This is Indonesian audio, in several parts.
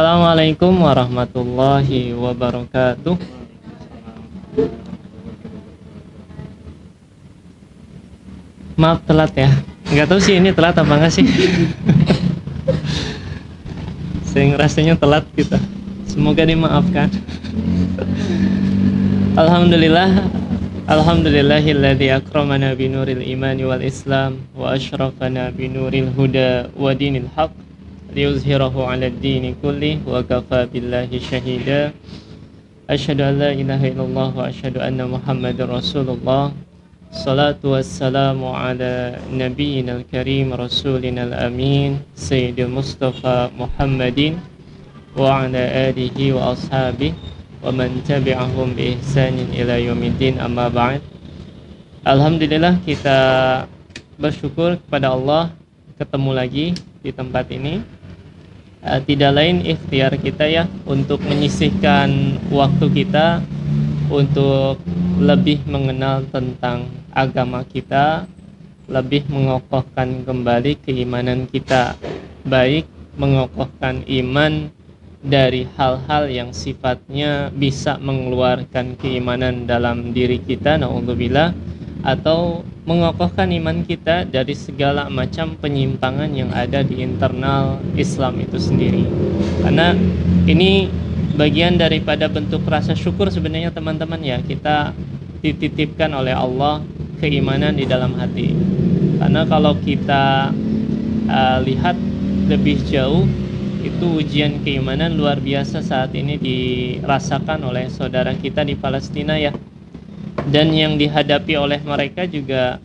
Assalamualaikum warahmatullahi wabarakatuh. Maaf telat ya. Nggak tahu sih ini telat apa nggak sih. Saya ngerasanya telat kita. Semoga dimaafkan. Alhamdulillah. Alhamdulillahilladzi akramana binuril imani wal islam wa asyrafana binuril huda wa dinil haq liyuzhirahu 'alad dini kulli wa kafa billahi syahida. Asyhadu an la ilaha illallah wa asyhadu anna muhammadar rasulullah. Salatu wassalamu ala nabiyyinal karim rasulinal amin sayyidil mustafa Muhammadin wa ala alihi wa ashabihi wa man tabi'ahum bi ihsanin ila yaumiddin, amma ba'd. Alhamdulillah, kita bersyukur kepada Allah ketemu lagi di tempat ini. Tidak lain ikhtiar kita ya untuk menyisihkan waktu kita untuk lebih mengenal tentang agama kita, lebih mengokohkan kembali keimanan kita, baik mengokohkan iman dari hal-hal yang sifatnya bisa mengeluarkan keimanan dalam diri kita, na'udzubillah, atau mengokohkan iman kita dari segala macam penyimpangan yang ada di internal Islam itu sendiri. Karena ini bagian daripada bentuk rasa syukur sebenarnya teman-teman ya, kita dititipkan oleh Allah keimanan di dalam hati. Karena kalau kita lihat lebih jauh, itu ujian keimanan luar biasa saat ini dirasakan oleh saudara kita di Palestina ya. Dan yang dihadapi oleh mereka juga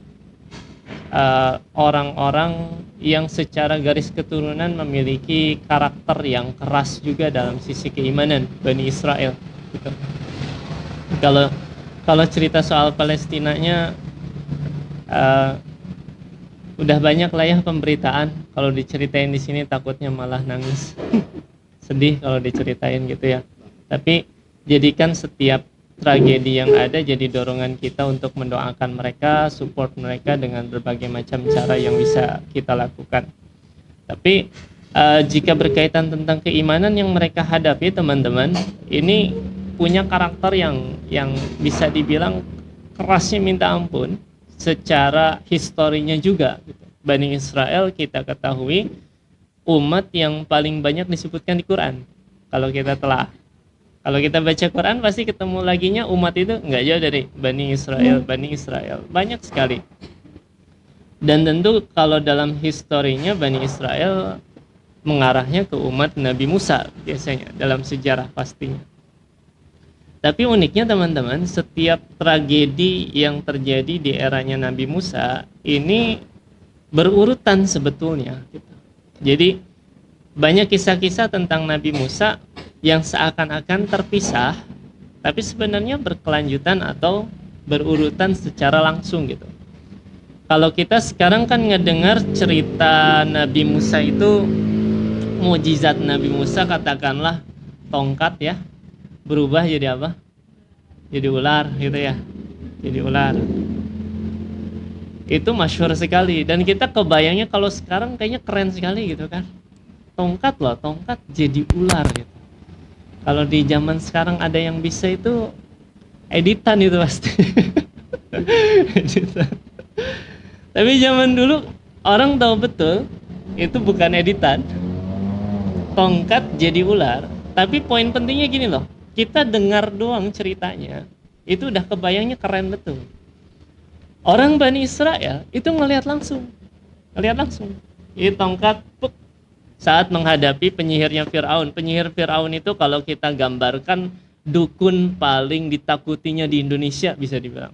orang-orang yang secara garis keturunan memiliki karakter yang keras juga dalam sisi keimanan, Bani Israel gitu. Kalau cerita soal Palestinanya udah banyak lah ya pemberitaan. Kalau diceritain di sini takutnya malah nangis. Sedih kalau diceritain gitu ya. Tapi jadikan setiap tragedi yang ada jadi dorongan kita untuk mendoakan mereka, support mereka dengan berbagai macam cara yang bisa kita lakukan. Tapi jika berkaitan tentang keimanan yang mereka hadapi, teman-teman, ini punya karakter yang bisa dibilang kerasnya minta ampun secara historinya juga gitu. Bani Israel kita ketahui umat yang paling banyak disebutkan di Quran. Kalau kita baca Quran pasti ketemu laginya umat itu nggak jauh dari Bani Israel, banyak sekali. Dan tentu kalau dalam historinya Bani Israel mengarahnya ke umat Nabi Musa biasanya dalam sejarah pastinya. Tapi uniknya teman-teman, setiap tragedi yang terjadi di eranya Nabi Musa ini berurutan sebetulnya gitu. Jadi banyak kisah-kisah tentang Nabi Musa yang seakan-akan terpisah, tapi sebenarnya berkelanjutan atau berurutan secara langsung gitu. Kalau kita sekarang kan ngedengar cerita Nabi Musa itu, mukjizat Nabi Musa katakanlah tongkat ya, berubah jadi apa? Jadi ular gitu ya. Jadi ular. Itu masyhur sekali dan kita kebayangnya kalau sekarang kayaknya keren sekali gitu kan. Tongkat jadi ular gitu. Kalau di zaman sekarang ada yang bisa itu editan itu pasti. Editan. Tapi zaman dulu orang tahu betul itu bukan editan. Tongkat jadi ular. Tapi poin pentingnya gini loh. Kita dengar doang ceritanya, itu udah kebayangnya keren betul. Orang Bani Israel itu ngelihat langsung. Ini tongkat saat menghadapi penyihirnya Fir'aun. Penyihir Fir'aun itu kalau kita gambarkan dukun paling ditakutinya di Indonesia bisa dibilang.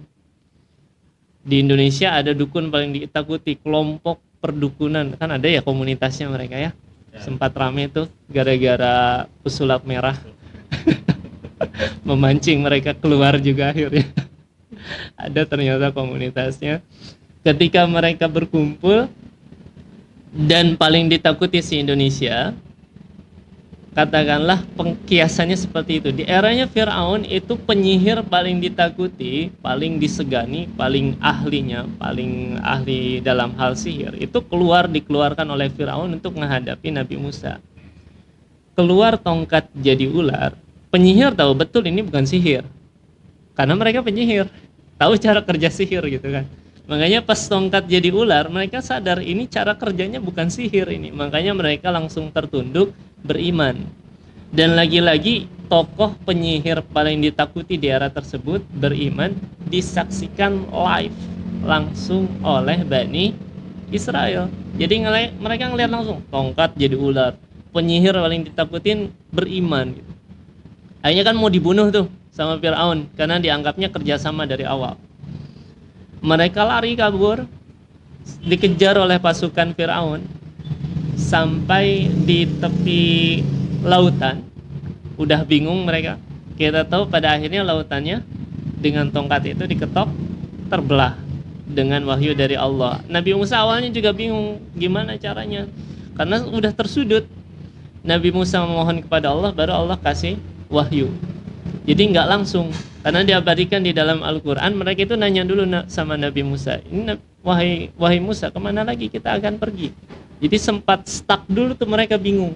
Di Indonesia ada dukun paling ditakuti, kelompok perdukunan. Kan ada ya komunitasnya mereka ya. Sempat rame tuh gara-gara pesulap merah. Memancing mereka keluar juga akhirnya. Ada ternyata komunitasnya. Ketika mereka berkumpul dan paling ditakuti si Indonesia, katakanlah pengkiasannya seperti itu. Di eranya Fir'aun itu penyihir paling ditakuti, paling disegani, paling ahli dalam hal sihir itu dikeluarkan oleh Fir'aun untuk menghadapi Nabi Musa. keluar tongkat jadi ular, penyihir tahu betul ini bukan sihir. Karena mereka penyihir, tahu cara kerja sihir gitu kan. Makanya pas tongkat jadi ular, mereka sadar ini cara kerjanya bukan sihir ini. Makanya mereka langsung tertunduk beriman. Dan lagi-lagi tokoh penyihir paling ditakuti di era tersebut beriman, disaksikan live langsung oleh Bani Israel. Jadi mereka ngelihat langsung tongkat jadi ular, penyihir paling ditakutin beriman gitu. Akhirnya kan mau dibunuh tuh sama Fir'aun karena dianggapnya kerjasama dari awal. Mereka lari kabur, dikejar oleh pasukan Fir'aun sampai di tepi lautan. Udah bingung mereka. Kita tahu pada akhirnya lautannya dengan tongkat itu diketok, terbelah dengan wahyu dari Allah. Nabi Musa awalnya juga bingung gimana caranya karena udah tersudut. Nabi Musa memohon kepada Allah, baru Allah kasih wahyu. Jadi nggak langsung, karena diabadikan di dalam Al-Quran. Mereka itu nanya dulu sama Nabi Musa, ini wahai Musa, kemana lagi kita akan pergi? Jadi sempat stuck dulu tuh, mereka bingung.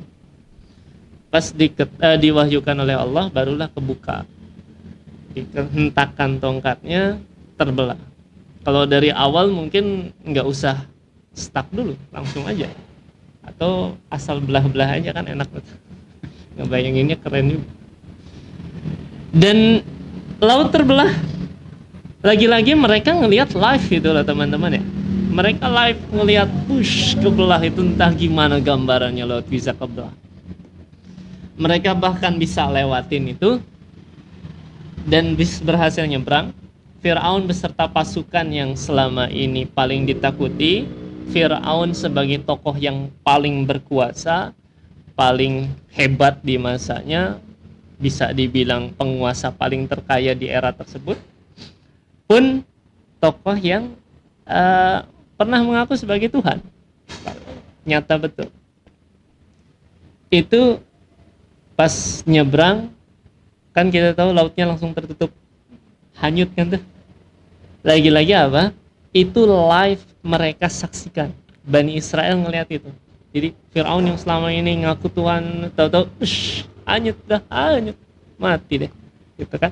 Pas diwahyukan oleh Allah, barulah kebuka, hentakan tongkatnya terbelah. Kalau dari awal mungkin nggak usah stuck dulu, langsung aja, atau asal belah-belah aja kan enak banget. Ngebayanginnya keren juga. Dan laut terbelah. Lagi-lagi mereka ngelihat live itu lah teman-teman ya. Mereka live ngelihat push kebelah itu, entah gimana gambarannya laut bisa kebelah. Mereka bahkan bisa lewatin itu dan berhasil nyebrang. Fir'aun beserta pasukan yang selama ini paling ditakuti, Fir'aun sebagai tokoh yang paling berkuasa, paling hebat di masanya, bisa dibilang penguasa paling terkaya di era tersebut, pun tokoh yang pernah mengaku sebagai Tuhan, nyata betul. Itu pas nyebrang kan kita tahu lautnya langsung tertutup, hanyut kan tuh. Lagi-lagi apa? Itu live mereka saksikan. Bani Israel ngelihat itu. Jadi Fir'aun yang selama ini ngaku Tuhan, tahu-tahu hanyut, mati deh, gitu kan.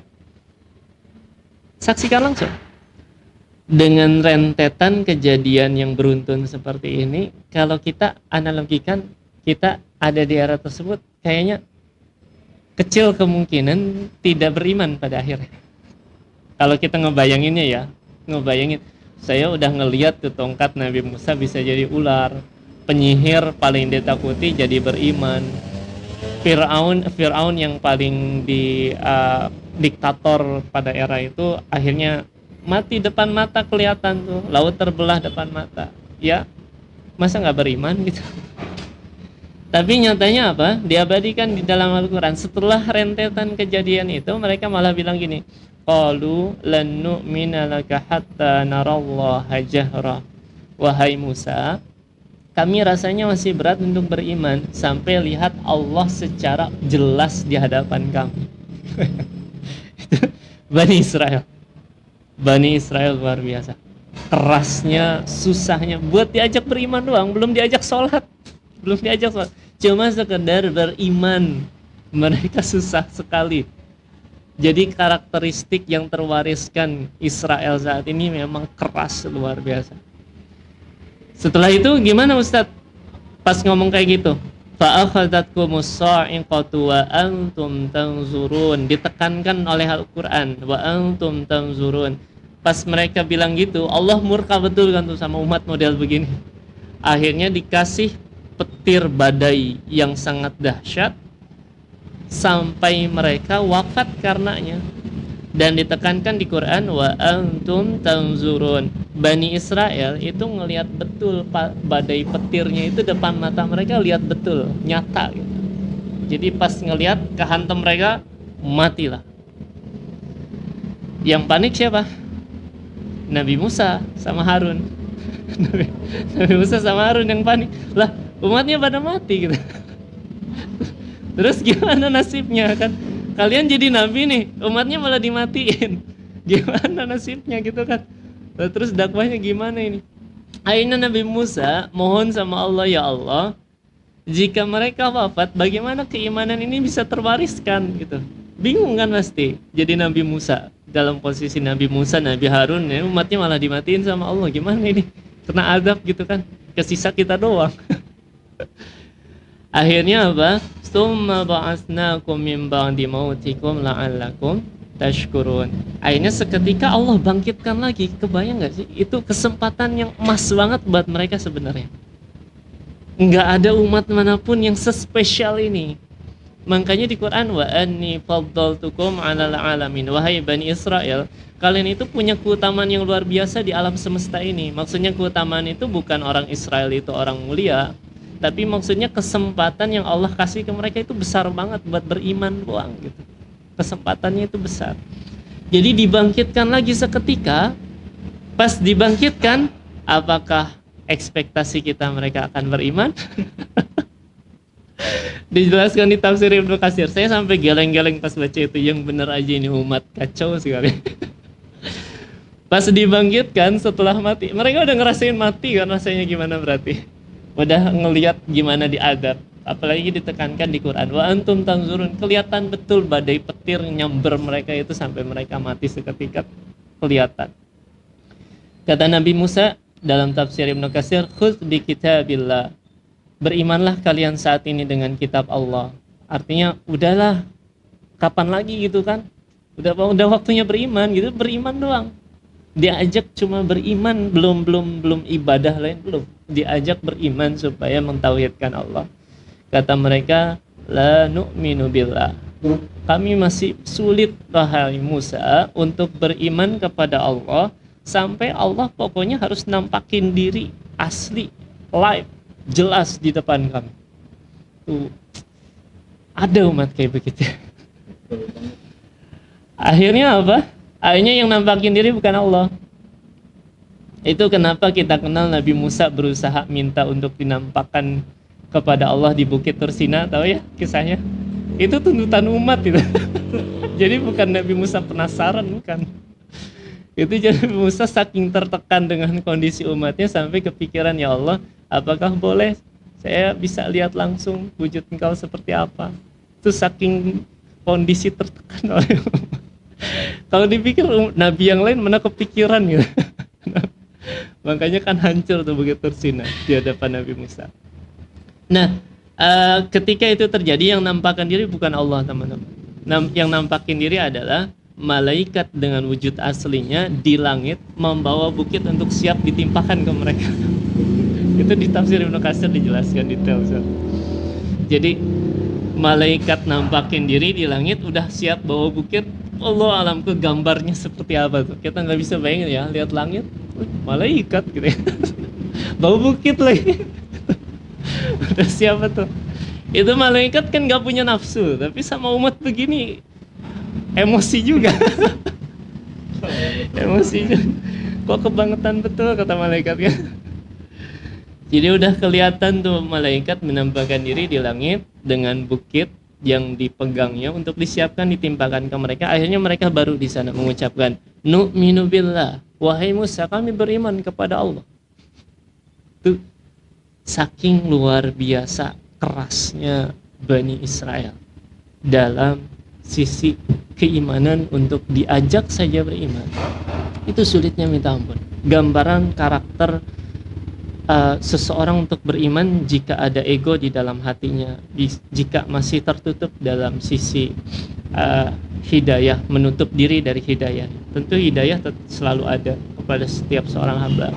Saksikan langsung. Dengan rentetan kejadian yang beruntun seperti ini, kalau kita analogikan, kita ada di era tersebut, kayaknya kecil kemungkinan tidak beriman pada akhirnya. Kalau kita ngebayanginnya ya, saya udah ngelihat tuh tongkat Nabi Musa bisa jadi ular, penyihir paling ditakuti jadi beriman, Fir'aun yang paling diktator pada era itu akhirnya mati depan mata, kelihatan tuh laut terbelah depan mata. Ya, masa nggak beriman gitu? Tapi nyatanya apa? Diabadikan di dalam Al-Quran. Setelah rentetan kejadian itu, mereka malah bilang gini, qalu lan nu'mina laka hatta narallaha jahra. Wahai Musa, kami rasanya masih berat untuk beriman sampai lihat Allah secara jelas di hadapan kami. Itu Bani Israel luar biasa. Kerasnya, susahnya, buat diajak beriman doang, belum diajak sholat. Cuma sekedar beriman, mereka susah sekali. Jadi karakteristik yang terwariskan Israel saat ini memang keras luar biasa. Setelah itu gimana Ustadz? Pas ngomong kayak gitu, fa'akhadhatkumus sa'iqatu wa antum tanzurun, ditekankan oleh Al-Quran, wa antum tanzurun. Pas mereka bilang gitu, Allah murka betul kan tuh sama umat model begini. Akhirnya dikasih petir badai yang sangat dahsyat sampai mereka wafat karenanya. Dan ditekankan di Quran, wa antum tanzurun. Bani Israel itu ngelihat betul badai petirnya itu depan mata mereka, lihat betul, nyata gitu. Jadi pas ngelihat kehantam mereka, matilah. Yang panik siapa? Nabi Musa sama Harun. Nabi Musa sama Harun yang panik. Lah, umatnya pada mati gitu. Terus gimana nasibnya kan? Kalian jadi nabi nih, umatnya malah dimatiin. Gimana nasibnya gitu kan? Terus dakwahnya gimana ini? Akhirnya Nabi Musa mohon sama Allah, ya Allah, Jika mereka wafat, bagaimana keimanan ini bisa terwariskan gitu? Bingung kan pasti. Jadi Nabi Musa, dalam posisi Nabi Musa, Nabi Harun, ya, umatnya malah dimatiin sama Allah. Gimana ini? Kena adab gitu kan? Kesisa kita doang. Akhirnya apa? Tsumma ba'atsnakum min ba'di mautikum la'allakum tashkurun. Akhirnya seketika Allah bangkitkan lagi. Kebayang nggak sih? Itu kesempatan yang emas banget buat mereka sebenarnya. Nggak ada umat manapun yang sespesial ini. Makanya di Quran, wa anni faddaltukum 'alal alamin. Wahai Bani Israel, kalian itu punya keutamaan yang luar biasa di alam semesta ini. Maksudnya keutamaan itu bukan orang Israel itu orang mulia, tapi maksudnya kesempatan yang Allah kasih ke mereka itu besar banget buat beriman doang gitu. Kesempatannya itu besar. Jadi dibangkitkan lagi seketika. Pas dibangkitkan, apakah ekspektasi kita mereka akan beriman? Dijelaskan di tafsir Ibnu Katsir. Saya sampai geleng-geleng pas baca itu, yang bener aja ini umat kacau sekali. Pas dibangkitkan setelah mati, mereka udah ngerasain mati kan, rasanya gimana berarti? Udah ngelihat gimana diadab. Apalagi ditekankan di Quran, wa antum tanzurun, kelihatan betul badai petir nyamber mereka itu sampai mereka mati seketika, kelihatan. Kata Nabi Musa dalam tafsir Ibnu Katsir, khudz bi kitabillah, berimanlah kalian saat ini dengan kitab Allah. Artinya udahlah, kapan lagi gitu kan? Udah waktunya beriman gitu, beriman doang. Diajak cuma beriman, belum ibadah lain, belum. Diajak beriman supaya mentauhidkan Allah. Kata mereka, la nu'minu billah, kami masih sulit wahai Musa untuk beriman kepada Allah sampai Allah pokoknya harus nampakin diri asli, live, jelas di depan kami. Tuh, ada umat kayak begitu. Akhirnya apa? Akhirnya yang nampakin diri bukan Allah. Itu kenapa kita kenal Nabi Musa berusaha minta untuk dinampakkan kepada Allah di Bukit Tursina, tahu ya kisahnya? Itu tuntutan umat itu. Jadi bukan Nabi Musa penasaran, bukan. Itu jadi Musa saking tertekan dengan kondisi umatnya sampai kepikiran, ya Allah, apakah boleh saya bisa lihat langsung wujud engkau seperti apa? Itu saking kondisi tertekan oleh umat. Kalau dipikir nabi yang lain mana kepikiran gitu. Makanya kan hancur tuh Bukit Tursina di hadapan Nabi Musa. Nah, ketika itu terjadi, yang nampakkan diri bukan Allah, teman-teman. Yang nampakin diri adalah malaikat dengan wujud aslinya di langit membawa bukit untuk siap ditimpakan ke mereka. Itu di tafsir Ibnu Katsir dijelaskan detail. Jadi malaikat nampakin diri di langit udah siap bawa bukit. Allah alam ke gambarnya seperti apa tuh, kita nggak bisa bayangin ya, lihat langit malaikat gitu ya. Bawa bukit lagi. Udah siapa tuh? Itu malaikat kan nggak punya nafsu, tapi sama umat begini emosi juga. Emosi juga. Kok kebangetan betul kata malaikat kan. Jadi udah kelihatan tuh malaikat menampakkan diri di langit dengan bukit yang dipegangnya untuk disiapkan ditimpakan ke mereka. Akhirnya mereka baru di sana mengucapkan, nu'minu billah, wahai Musa, kami beriman kepada Allah. Tuh, saking luar biasa kerasnya Bani Israel dalam sisi keimanan, untuk diajak saja beriman itu sulitnya minta ampun. Gambaran karakter seseorang untuk beriman jika ada ego di dalam hatinya, jika masih tertutup dalam sisi hidayah, menutup diri dari hidayah. Tentu hidayah selalu ada kepada setiap seorang hamba,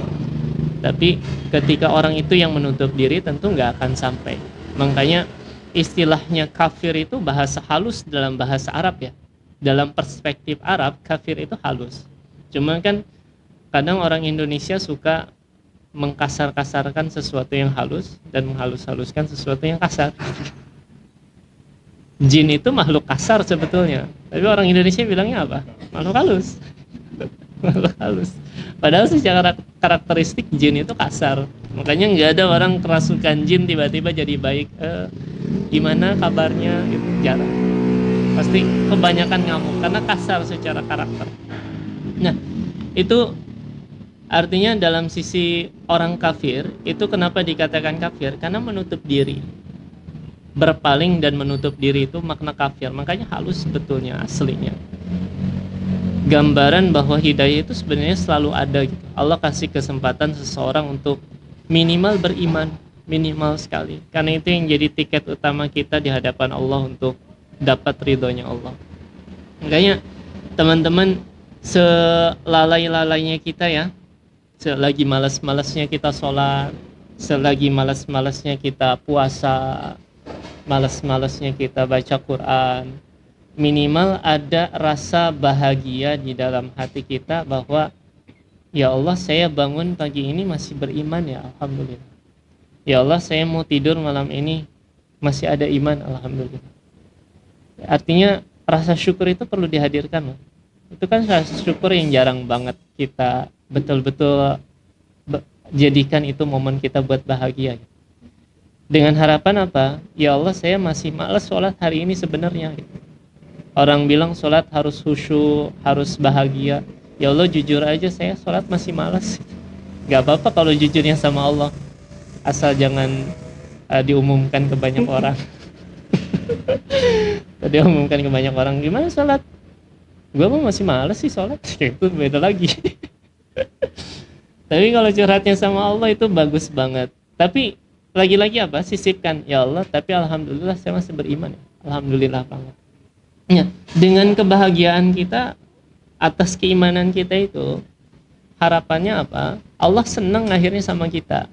tapi ketika orang itu yang menutup diri tentu nggak akan sampai. Makanya istilahnya kafir itu bahasa halus dalam bahasa Arab ya. Dalam perspektif Arab, kafir itu halus. Cuma kan kadang orang Indonesia suka mengkasar-kasarkan sesuatu yang halus dan menghalus-haluskan sesuatu yang kasar. Jin itu makhluk kasar sebetulnya, tapi orang Indonesia bilangnya apa? Makhluk halus. Makhluk halus. Padahal secara karakteristik jin itu kasar. Makanya nggak ada orang kerasukan jin tiba-tiba jadi baik. Gimana kabarnya? Gitu. Jarang. Pasti kebanyakan ngamuk karena kasar secara karakter. Nah, itu artinya dalam sisi orang kafir itu kenapa dikatakan kafir? Karena menutup diri. berpaling dan menutup diri itu makna kafir. Makanya halus sebetulnya aslinya. Gambaran bahwa hidayah itu sebenarnya selalu ada gitu. Allah kasih kesempatan seseorang untuk minimal beriman, minimal sekali. Karena itu yang jadi tiket utama kita di hadapan Allah untuk dapat ridhonya Allah. Makanya teman-teman, selalai-lalainya kita ya, selagi malas-malasnya kita sholat, selagi malas-malasnya kita puasa, malas-malasnya kita baca Quran, minimal ada rasa bahagia di dalam hati kita bahwa ya Allah, saya bangun pagi ini masih beriman ya Alhamdulillah. Ya Allah, saya mau tidur malam ini masih ada iman Alhamdulillah. Artinya rasa syukur itu perlu dihadirkan loh. Itu kan rasa syukur yang jarang banget kita betul-betul jadikan itu momen kita buat bahagia. Dengan harapan apa? Ya Allah, saya masih malas sholat hari ini sebenarnya. Orang bilang sholat harus khusyuk, harus bahagia. Ya Allah, jujur aja saya sholat masih malas. Gak apa-apa kalau jujurnya sama Allah, asal jangan diumumkan ke banyak orang. Diumumkan ke banyak orang, gimana sholat? Gue mah masih malas sih sholat. Itu beda lagi. Tapi kalau curhatnya sama Allah itu bagus banget. Tapi lagi-lagi apa? Sisipkan, ya Allah, tapi alhamdulillah saya masih beriman. Alhamdulillah banget. Ya, dengan kebahagiaan kita atas keimanan kita itu, harapannya apa? Allah senang akhirnya sama kita.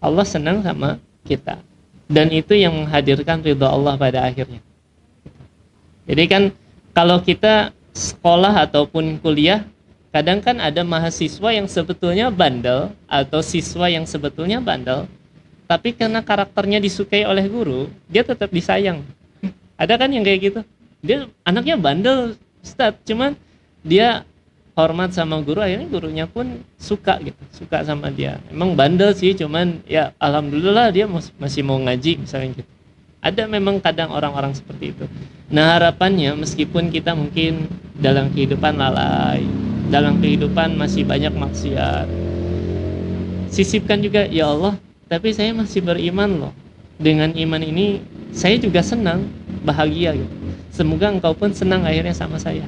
Allah senang sama kita. Dan itu yang menghadirkan ridha Allah pada akhirnya. Jadi kan kalau kita sekolah ataupun kuliah, kadang kan ada mahasiswa yang sebetulnya bandel atau siswa yang sebetulnya bandel, tapi karena karakternya disukai oleh guru, dia tetap disayang. Ada kan yang kayak gitu, dia anaknya bandel Ustadz, cuman dia hormat sama guru, akhirnya gurunya pun suka gitu, suka sama dia. Emang bandel sih, cuman ya alhamdulillah dia masih mau ngaji misalnya gitu. Ada memang kadang orang-orang seperti itu. Nah harapannya, meskipun kita mungkin dalam kehidupan lalai, dalam kehidupan masih banyak maksiat, sisipkan juga, ya Allah, tapi saya masih beriman loh. Dengan iman ini saya juga senang, bahagia gitu. Semoga engkau pun senang akhirnya sama saya.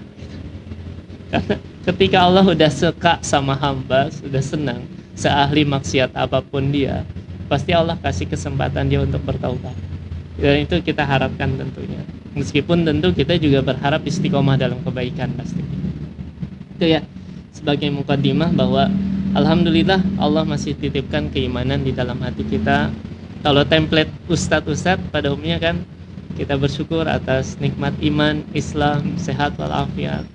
Karena ketika Allah udah suka sama hamba, sudah senang, seahli maksiat apapun dia, pasti Allah kasih kesempatan dia untuk bertaubat. Dan itu kita harapkan tentunya. Meskipun tentu kita juga berharap istiqomah dalam kebaikan pasti. Itu ya sebagai mukadimah bahwa alhamdulillah Allah masih titipkan keimanan di dalam hati kita. Kalau template ustadz-ustadz pada umumnya kan kita bersyukur atas nikmat iman, Islam, sehat walafiat.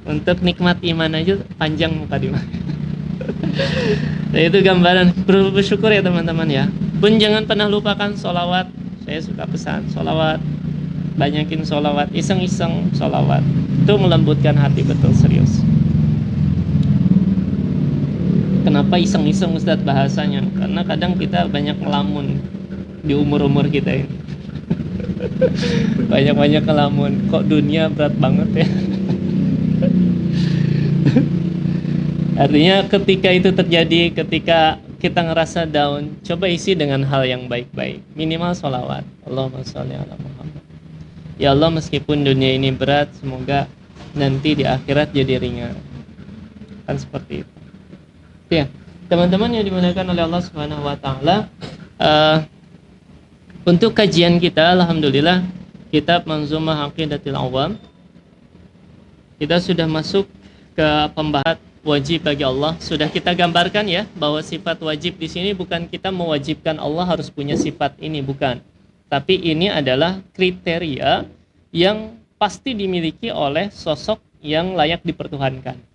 Untuk nikmat iman aja panjang mukadimah. Nah itu gambaran, perlu bersyukur ya teman-teman ya. Pun jangan pernah lupakan sholawat. Saya suka pesan sholawat, banyakin sholawat, iseng-iseng sholawat. Itu melembutkan hati betul, serius. Kenapa iseng-iseng Ustadz bahasanya? Karena kadang kita banyak ngelamun di umur-umur kita ini. Banyak-banyak ngelamun. Kok dunia berat banget ya? Artinya ketika itu terjadi, ketika kita ngerasa down, coba isi dengan hal yang baik-baik. Minimal sholawat. Allahumma sholli ala Muhammad. Ya Allah, meskipun dunia ini berat, semoga nanti di akhirat jadi ringan. Kan seperti itu. Ya, teman-teman yang dimuliakan oleh Allah Subhanahu wa taala, untuk kajian kita alhamdulillah kitab Manzumah Aqidatil Awam, kita sudah masuk ke pembahasan wajib bagi Allah. Sudah kita gambarkan ya bahwa sifat wajib di sini bukan kita mewajibkan Allah harus punya sifat ini, bukan. Tapi ini adalah kriteria yang pasti dimiliki oleh sosok yang layak dipertuhankan.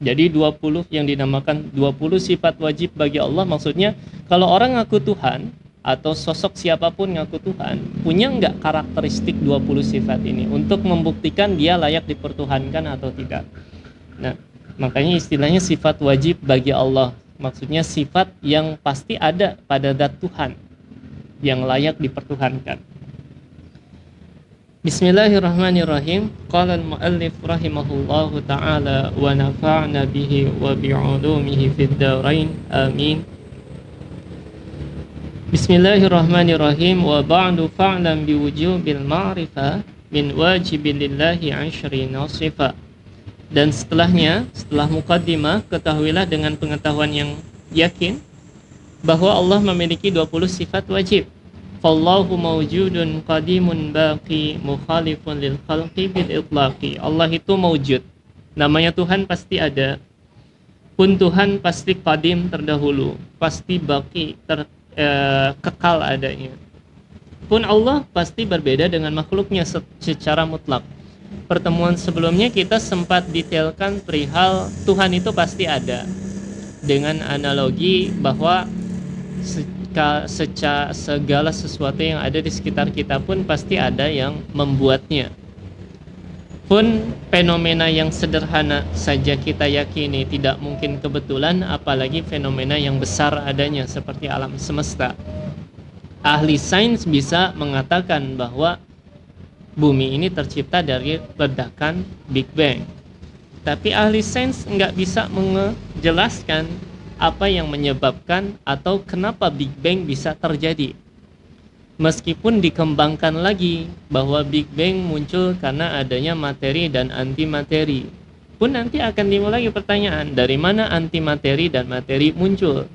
Jadi 20 yang dinamakan 20 sifat wajib bagi Allah, maksudnya kalau orang ngaku Tuhan atau sosok siapapun ngaku Tuhan, punya enggak karakteristik 20 sifat ini untuk membuktikan dia layak dipertuhankan atau tidak. Nah, makanya istilahnya sifat wajib bagi Allah, maksudnya sifat yang pasti ada pada zat Tuhan yang layak dipertuhankan. Bismillahirrahmanirrahim. Qala al-muallif rahimahullahu ta'ala wa nafa'na bihi wa bi'ulumihi fid darain. Amin. Bismillahirrahmanirrahim. Wa ba'du fa'lam biwujubil ma'rifah min wajibilillahi ashri nasifa. Dan setelahnya, setelah muqaddimah, ketahuilah dengan pengetahuan yang yakin bahwa Allah memiliki 20 sifat wajib. Fallahu mawjudun qadimun baqi mukhalifun lil khalqi bil itlaqi. Allah itu mawjud. Namanya Tuhan pasti ada. Pun Tuhan pasti qadim terdahulu, pasti baqi kekal adanya. Pun Allah pasti berbeda dengan makhluknya secara mutlak. Pertemuan sebelumnya kita sempat detailkan perihal Tuhan itu pasti ada, dengan analogi bahwa segala sesuatu yang ada di sekitar kita pun pasti ada yang membuatnya. Pun fenomena yang sederhana saja kita yakini tidak mungkin kebetulan, apalagi fenomena yang besar adanya seperti alam semesta. Ahli sains bisa mengatakan bahwa bumi ini tercipta dari ledakan Big Bang. Tapi ahli sains nggak bisa menjelaskan apa yang menyebabkan atau kenapa Big Bang bisa terjadi. Meskipun dikembangkan lagi bahwa Big Bang muncul karena adanya materi dan antimateri, pun nanti akan timbul lagi pertanyaan, dari mana antimateri dan materi muncul?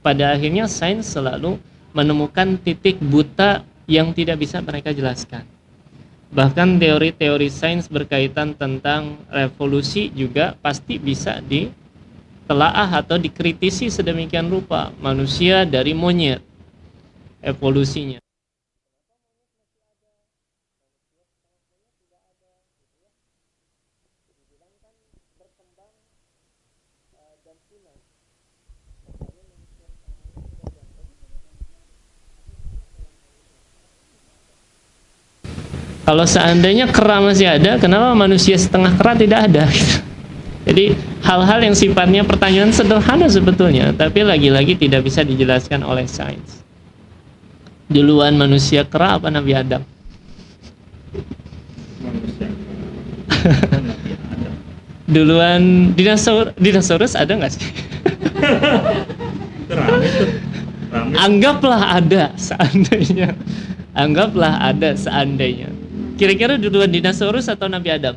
Pada akhirnya sains selalu menemukan titik buta yang tidak bisa mereka jelaskan. Bahkan teori-teori sains berkaitan tentang revolusi juga pasti bisa ditelaah atau dikritisi sedemikian rupa. Manusia dari monyet, evolusinya. Kalau seandainya kera masih ada, kenapa manusia setengah kera tidak ada? Jadi hal-hal yang sifatnya pertanyaan sederhana sebetulnya, tapi lagi-lagi tidak bisa dijelaskan oleh sains. Duluan manusia kera apa Nabi Adam? Manusia. Duluan dinosaurus ada nggak sih? Anggaplah ada seandainya. Anggaplah ada seandainya. Kira-kira duluan dinosaurus atau Nabi Adam?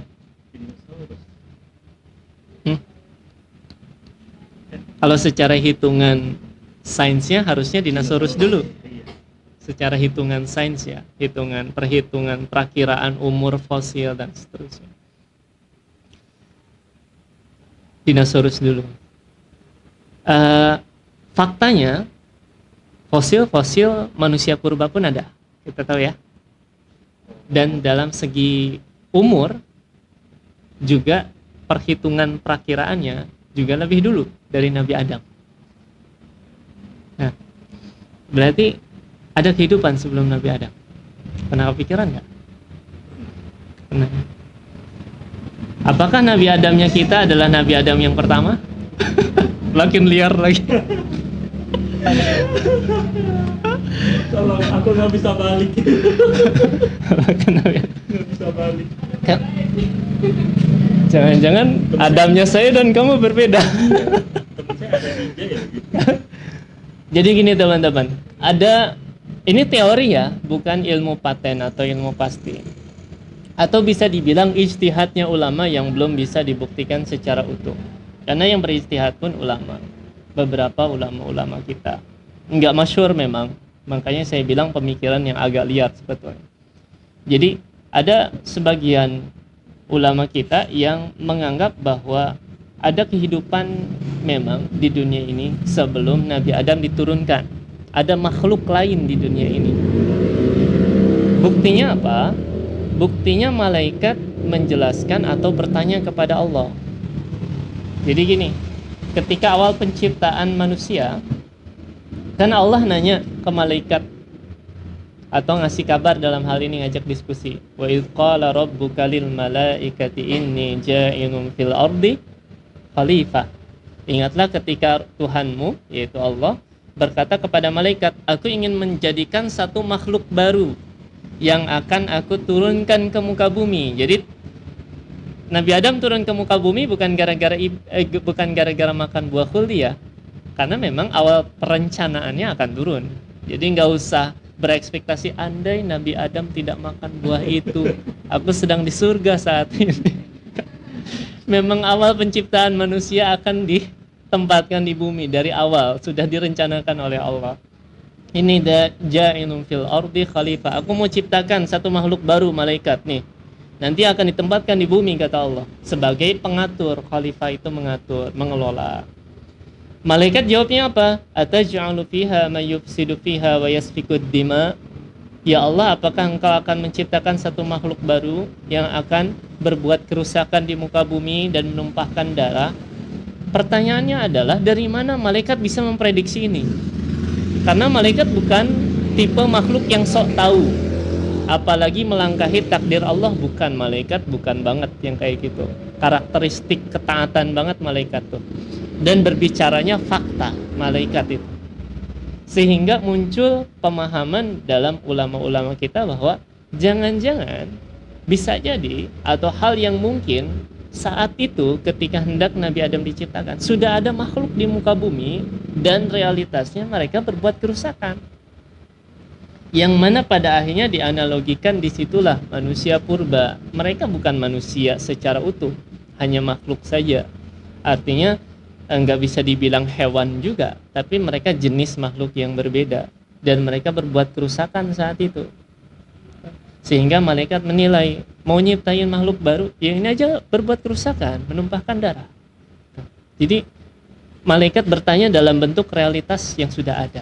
Kalau secara hitungan sainsnya harusnya dinosaurus dulu. Secara hitungan sains ya, perhitungan perakiraan umur fosil dan seterusnya. Dinosaurus dulu. Faktanya fosil-fosil manusia purba pun ada, kita tahu ya. Dan dalam segi umur juga perhitungan perakiraannya juga lebih dulu dari Nabi Adam. Nah, berarti ada kehidupan sebelum Nabi Adam. Pernah kepikiran nggak? Pernah. Apakah Nabi Adamnya kita adalah Nabi Adam yang pertama? Makin liar lagi. Kalau aku nggak bisa balik. Nggak bisa balik. Jangan-jangan Adamnya saya dan kamu berbeda. Temen saya ada 3 ya gitu. Jadi gini teman-teman, ini teori ya, bukan ilmu paten atau ilmu pasti. Atau bisa dibilang ijtihadnya ulama yang belum bisa dibuktikan secara utuh. Karena yang berijtihad pun ulama. Beberapa ulama-ulama kita. Enggak masyhur memang. Makanya saya bilang pemikiran yang agak liar sebetulnya. Jadi ada sebagian ulama kita yang menganggap bahwa ada kehidupan memang di dunia ini sebelum Nabi Adam diturunkan. Ada makhluk lain di dunia ini. Buktinya apa? Buktinya malaikat menjelaskan atau bertanya kepada Allah. Jadi gini, ketika awal penciptaan manusia, kan Allah nanya ke malaikat atau ngasih kabar, dalam hal ini ngajak diskusi. Wa idz qala rabbuka lil malaikati inni ja'ilun fil ardi khalifah. Ingatlah ketika Tuhanmu, yaitu Allah, berkata kepada malaikat, aku ingin menjadikan satu makhluk baru yang akan aku turunkan ke muka bumi. Jadi Nabi Adam turun ke muka bumi bukan gara-gara makan buah khuldi ya. Karena memang awal perencanaannya akan turun. Jadi nggak usah berekspektasi andai Nabi Adam tidak makan buah itu, aku sedang di surga saat ini. Memang awal penciptaan manusia akan ditempatkan di bumi dari awal, sudah direncanakan oleh Allah. Ini ja'ilun fil ardi khalifah. Aku mau ciptakan satu makhluk baru, malaikat nih. Nanti akan ditempatkan di bumi, kata Allah, sebagai pengatur. Khalifah itu mengatur, mengelola. Malaikat jawabnya apa? Ataj'alu fiha may yufsidu fiha wa yasfikud dima. Ya Allah, apakah engkau akan menciptakan satu makhluk baru yang akan berbuat kerusakan di muka bumi dan menumpahkan darah? Pertanyaannya adalah, dari mana malaikat bisa memprediksi ini? Karena malaikat bukan tipe makhluk yang sok tahu, apalagi melangkahi takdir Allah. Bukan, malaikat bukan banget yang kayak gitu. Karakteristik ketaatan banget malaikat tuh. Dan berbicaranya fakta malaikat itu. Sehingga muncul pemahaman dalam ulama-ulama kita bahwa jangan-jangan bisa jadi, atau hal yang mungkin saat itu ketika hendak Nabi Adam diciptakan, sudah ada makhluk di muka bumi dan realitasnya mereka berbuat kerusakan. Yang mana pada akhirnya dianalogikan disitulah manusia purba. Mereka bukan manusia secara utuh, hanya makhluk saja. Artinya nggak bisa dibilang hewan juga, tapi mereka jenis makhluk yang berbeda dan mereka berbuat kerusakan saat itu. Sehingga malaikat menilai, mau nyiptain makhluk baru, yang ini aja berbuat kerusakan, menumpahkan darah. Jadi malaikat bertanya dalam bentuk realitas yang sudah ada.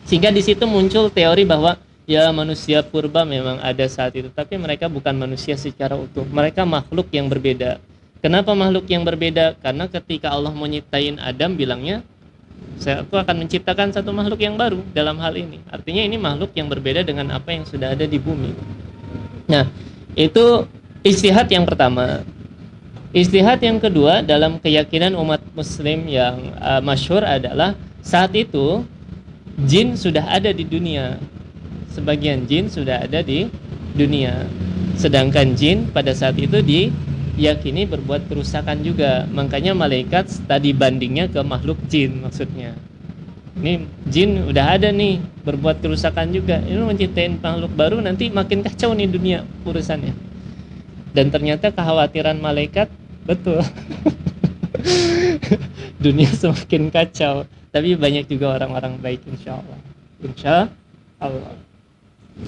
Sehingga di situ muncul teori bahwa ya manusia purba memang ada saat itu, tapi mereka bukan manusia secara utuh. Mereka makhluk yang berbeda. Kenapa makhluk yang berbeda? Karena ketika Allah mau nyiptain Adam, bilangnya aku akan menciptakan satu makhluk yang baru dalam hal ini. Artinya ini makhluk yang berbeda dengan apa yang sudah ada di bumi. Nah, itu ijtihad yang pertama. Ijtihad yang kedua dalam keyakinan umat muslim yang masyhur adalah saat itu jin sudah ada di dunia. Sebagian jin sudah ada di dunia. Sedangkan jin pada saat itu diyakini berbuat kerusakan juga. Makanya malaikat tadi bandingnya ke makhluk jin maksudnya. Ini jin udah ada nih, berbuat kerusakan juga. Ini menciptain makhluk baru, nanti makin kacau nih dunia urusannya. Dan ternyata kekhawatiran malaikat betul. Dunia semakin kacau. Tapi banyak juga orang-orang baik, insya Allah. Insya Allah.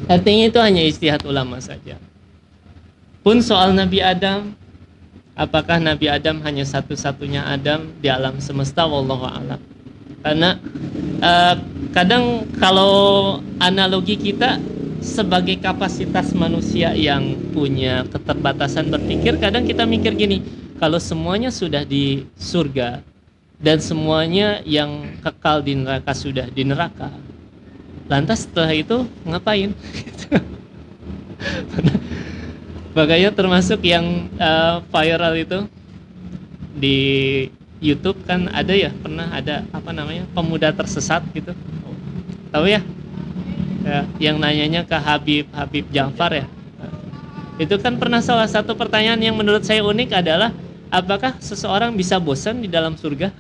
Artinya itu hanya ijtihad ulama saja. Pun soal Nabi Adam, apakah Nabi Adam hanya satu-satunya Adam di alam semesta? Wallahu a'lam. Karena kadang kalau analogi kita sebagai kapasitas manusia yang punya keterbatasan berpikir, kadang kita mikir gini, kalau semuanya sudah di surga dan semuanya yang kekal di neraka sudah di neraka, lantas setelah itu ngapain? Makanya termasuk yang viral itu di YouTube kan ada ya, pernah ada apa namanya, pemuda tersesat gitu, tahu ya, yang nanyanya ke Habib Ja'far ya. Itu kan pernah salah satu pertanyaan yang menurut saya unik adalah, apakah seseorang bisa bosan di dalam surga?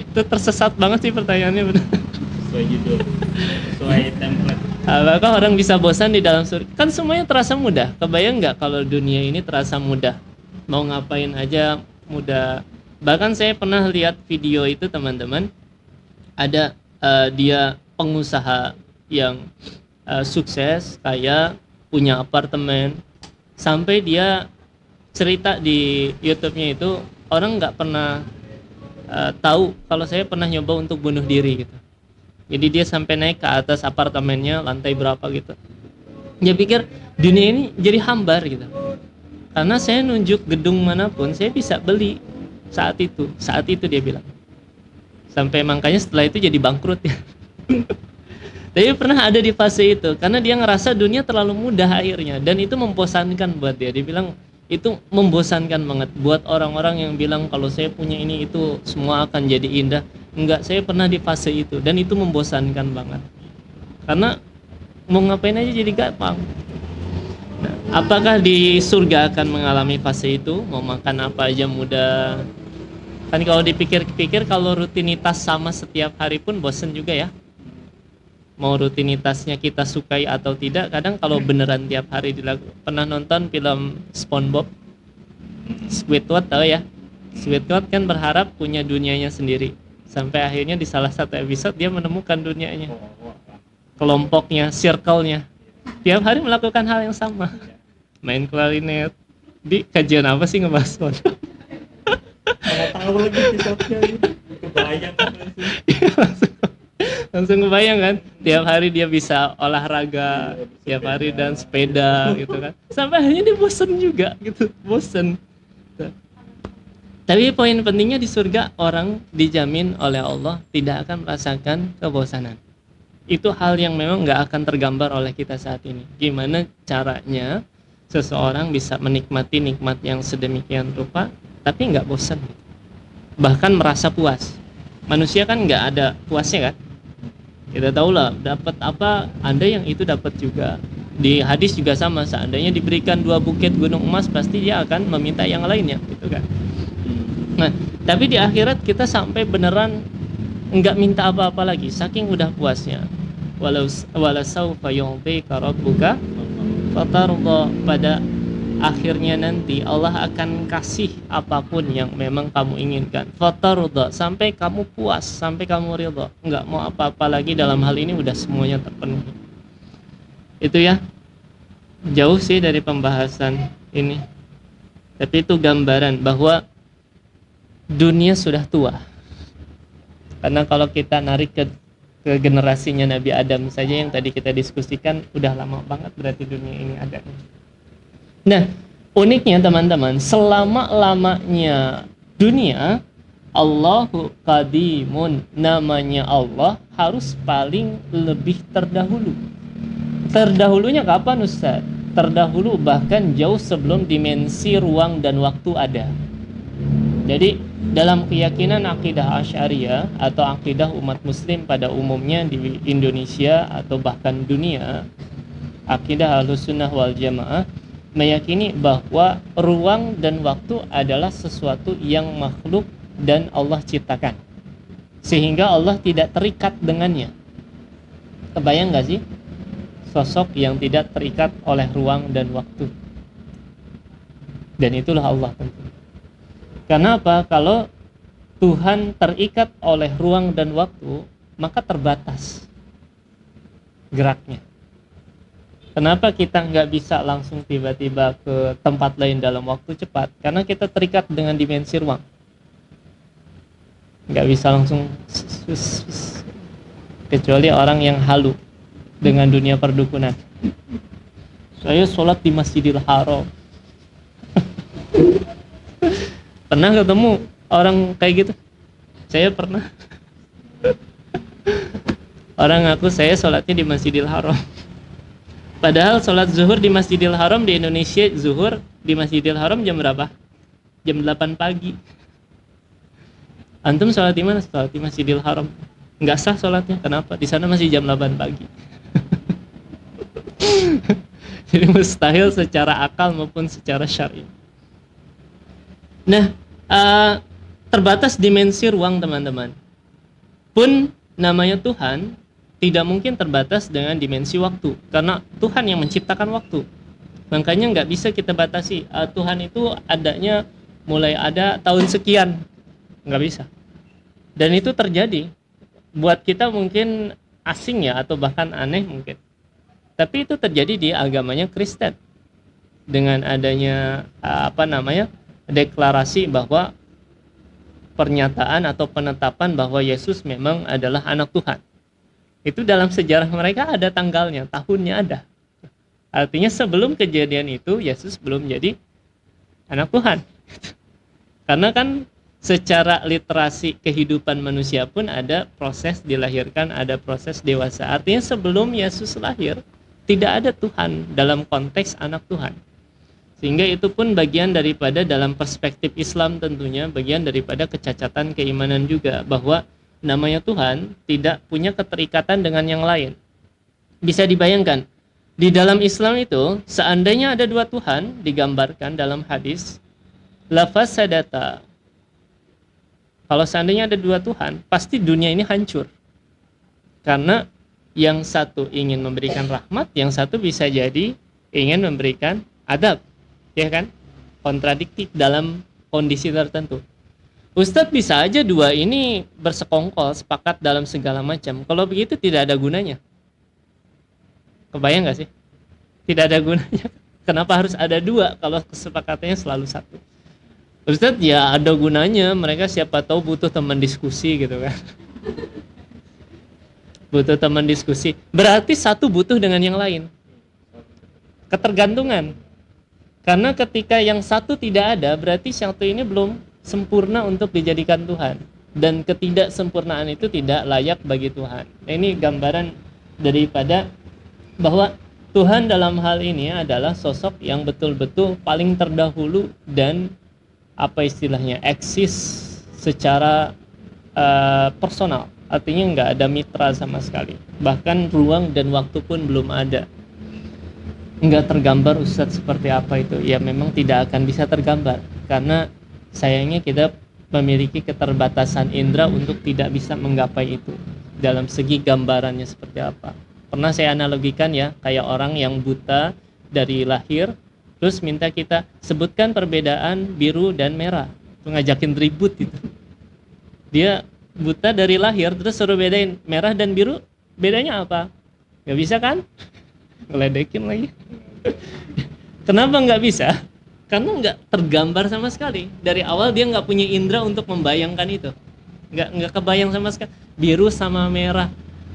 Itu tersesat banget sih pertanyaannya, benar. Sesuai judul, sesuai template. Apakah orang bisa bosan di dalam surga? Kan semuanya terasa mudah. Kebayang nggak kalau dunia ini terasa mudah? Mau ngapain aja mudah. Bahkan saya pernah lihat video itu, teman-teman. Ada dia pengusaha yang sukses, kaya, punya apartemen. Sampai dia cerita di YouTube-nya itu, orang nggak pernah tahu kalau saya pernah nyoba untuk bunuh diri gitu. Jadi dia sampai naik ke atas apartemennya, lantai berapa gitu. Dia pikir dunia ini jadi hambar gitu. Karena saya nunjuk gedung manapun, saya bisa beli saat itu. Saat itu dia bilang. Sampai makanya setelah itu jadi bangkrut ya. Tapi pernah ada di fase itu, karena dia ngerasa dunia terlalu mudah akhirnya. Dan itu membosankan buat dia. Dia bilang itu membosankan banget buat orang-orang yang bilang kalau saya punya ini itu semua akan jadi indah. Enggak, saya pernah di fase itu dan itu membosankan banget. Karena mau ngapain aja jadi gampang. Nah, apakah di surga akan mengalami fase itu? Mau makan apa aja mudah, Kan kalau dipikir-pikir, kalau rutinitas sama setiap hari pun bosen juga ya. Mau rutinitasnya kita sukai atau tidak, kadang kalau beneran tiap hari dilakukan. Pernah nonton film SpongeBob? Squidward tahu ya? Squidward kan berharap punya dunianya sendiri. Sampai akhirnya di salah satu episode dia menemukan dunianya. Kelompoknya, circle-nya. Tiap hari melakukan hal yang sama. Main klarinet. Di kajian apa sih ngebahas SpongeBob? Mana tahu lagi episode-nya gitu. Kebayang langsung kebayang kan, tiap hari dia bisa olahraga, tiap hari dan sepeda gitu kan, sampai akhirnya dia bosen juga gitu, bosen. Tapi poin pentingnya di surga orang dijamin oleh Allah tidak akan merasakan kebosanan. Itu hal yang memang nggak akan tergambar oleh kita saat ini. Gimana caranya seseorang bisa menikmati nikmat yang sedemikian rupa tapi nggak bosan, bahkan merasa puas. Manusia kan nggak ada puasnya kan. Kita tahu lah, dapat apa, ada yang itu dapat juga. Di hadis juga sama, seandainya diberikan 2 bukit gunung emas, pasti dia akan meminta yang lainnya, gitu kan. Nah, tapi di akhirat kita sampai beneran enggak minta apa-apa lagi, saking udah puasnya. Wala saufa yu'tika rabbuka fatarda, pada akhirnya nanti Allah akan kasih apapun yang memang kamu inginkan. Fatarda, sampai kamu puas, sampai kamu ridha, enggak mau apa-apa lagi dalam hal ini, udah semuanya terpenuhi. Itu ya, jauh sih dari pembahasan ini. Tapi itu gambaran bahwa dunia sudah tua. Karena kalau kita narik ke generasinya Nabi Adam saja yang tadi kita diskusikan, udah lama banget berarti dunia ini ada. Nah, uniknya teman-teman, selama-lamanya dunia, Allahu Qadimun, namanya Allah harus paling lebih terdahulu. Terdahulunya kapan Ustaz? Terdahulu bahkan jauh sebelum dimensi ruang dan waktu ada. Jadi dalam keyakinan akidah Asy'ariyah atau akidah umat muslim pada umumnya di Indonesia atau bahkan dunia, akidah Ahlussunnah wal Jamaah meyakini bahwa ruang dan waktu adalah sesuatu yang makhluk dan Allah ciptakan, sehingga Allah tidak terikat dengannya. Kebayang gak sih sosok yang tidak terikat oleh ruang dan waktu? Dan itulah Allah tentu. Karena apa? Kalau Tuhan terikat oleh ruang dan waktu, maka terbatas geraknya. Kenapa kita nggak bisa langsung tiba-tiba ke tempat lain dalam waktu cepat? Karena kita terikat dengan dimensi ruang. Nggak bisa langsung, kecuali orang yang halu dengan dunia perdukunan. Saya sholat di Masjidil Haram. Pernah ketemu orang kayak gitu? Saya pernah. Orang ngaku saya sholatnya di Masjidil Haram. Padahal sholat zuhur di Masjidil Haram di Indonesia, zuhur di Masjidil Haram jam berapa? Jam 8 pagi. Antum sholat di mana? Sholat di Masjidil Haram. Nggak sah sholatnya. Kenapa? Di sana masih jam 8 pagi. Jadi mustahil secara akal maupun secara syar'i. Nah, terbatas dimensi ruang teman-teman. Pun namanya Tuhan tidak mungkin terbatas dengan dimensi waktu, karena Tuhan yang menciptakan waktu. Makanya nggak bisa kita batasi. Tuhan itu adanya mulai ada tahun sekian, nggak bisa. Dan itu terjadi. Buat kita mungkin asing ya, atau bahkan aneh mungkin. Tapi itu terjadi di agamanya Kristen. Dengan adanya deklarasi bahwa pernyataan atau penetapan bahwa Yesus memang adalah anak Tuhan. Itu dalam sejarah mereka ada tanggalnya, tahunnya ada. Artinya sebelum kejadian itu Yesus belum jadi anak Tuhan. Karena kan secara literasi kehidupan manusia pun ada proses dilahirkan, ada proses dewasa. Artinya sebelum Yesus lahir tidak ada Tuhan dalam konteks anak Tuhan. Sehingga itu pun bagian daripada dalam perspektif Islam tentunya, bagian daripada kecacatan keimanan juga, bahwa namanya Tuhan tidak punya keterikatan dengan yang lain. Bisa dibayangkan, di dalam Islam itu seandainya ada 2 Tuhan digambarkan dalam hadis, la fasadata Kalau seandainya ada dua Tuhan, pasti dunia ini hancur. Karena yang satu ingin memberikan rahmat, yang satu bisa jadi ingin memberikan adab, ya kan? Kontradiktif dalam kondisi tertentu. Ustadz bisa aja dua ini bersekongkol, sepakat dalam segala macam. Kalau begitu tidak ada gunanya. Kebayang nggak sih? Tidak ada gunanya. Kenapa harus ada dua kalau kesepakatannya selalu satu? Ustadz ya ada gunanya, mereka siapa tahu butuh teman diskusi gitu kan. Butuh teman diskusi. Berarti satu butuh dengan yang lain. Ketergantungan. Karena ketika yang satu tidak ada, berarti satu ini belum sempurna untuk dijadikan Tuhan, dan ketidaksempurnaan itu tidak layak bagi Tuhan. Nah, ini gambaran daripada bahwa Tuhan dalam hal ini adalah sosok yang betul-betul paling terdahulu dan apa istilahnya eksis secara personal, artinya nggak ada mitra sama sekali, bahkan ruang dan waktu pun belum ada. Nggak tergambar Ustadz seperti apa itu, ya memang tidak akan bisa tergambar karena sayangnya kita memiliki keterbatasan indera untuk tidak bisa menggapai itu dalam segi gambarannya seperti apa. Pernah saya analogikan ya, kayak orang yang buta dari lahir, terus minta kita sebutkan perbedaan biru dan merah, ngajakin ribut gitu. Dia buta dari lahir, terus suruh bedain merah dan biru, bedanya apa? Gak bisa kan? Ngeledekin lagi. Kenapa nggak bisa? Karena nggak tergambar sama sekali. Dari awal dia nggak punya indera untuk membayangkan itu. Nggak kebayang sama sekali. Biru sama merah,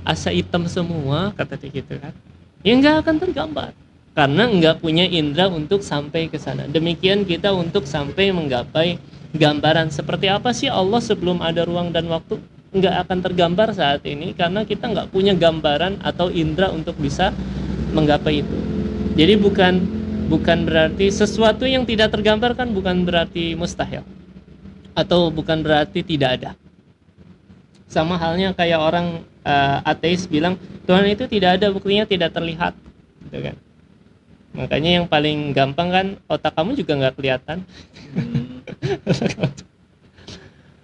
asa hitam semua, kata dia gitu kan. Ya nggak akan tergambar. Karena nggak punya indera untuk sampai ke sana. Demikian kita untuk sampai menggapai gambaran seperti apa sih Allah sebelum ada ruang dan waktu, nggak akan tergambar saat ini karena kita nggak punya gambaran atau indera untuk bisa menggapai itu. Jadi bukan berarti sesuatu yang tidak tergambarkan, bukan berarti mustahil atau bukan berarti tidak ada. Sama halnya kayak orang ateis bilang Tuhan itu tidak ada, buktinya tidak terlihat, gitu kan. Makanya yang paling gampang kan, otak kamu juga nggak kelihatan.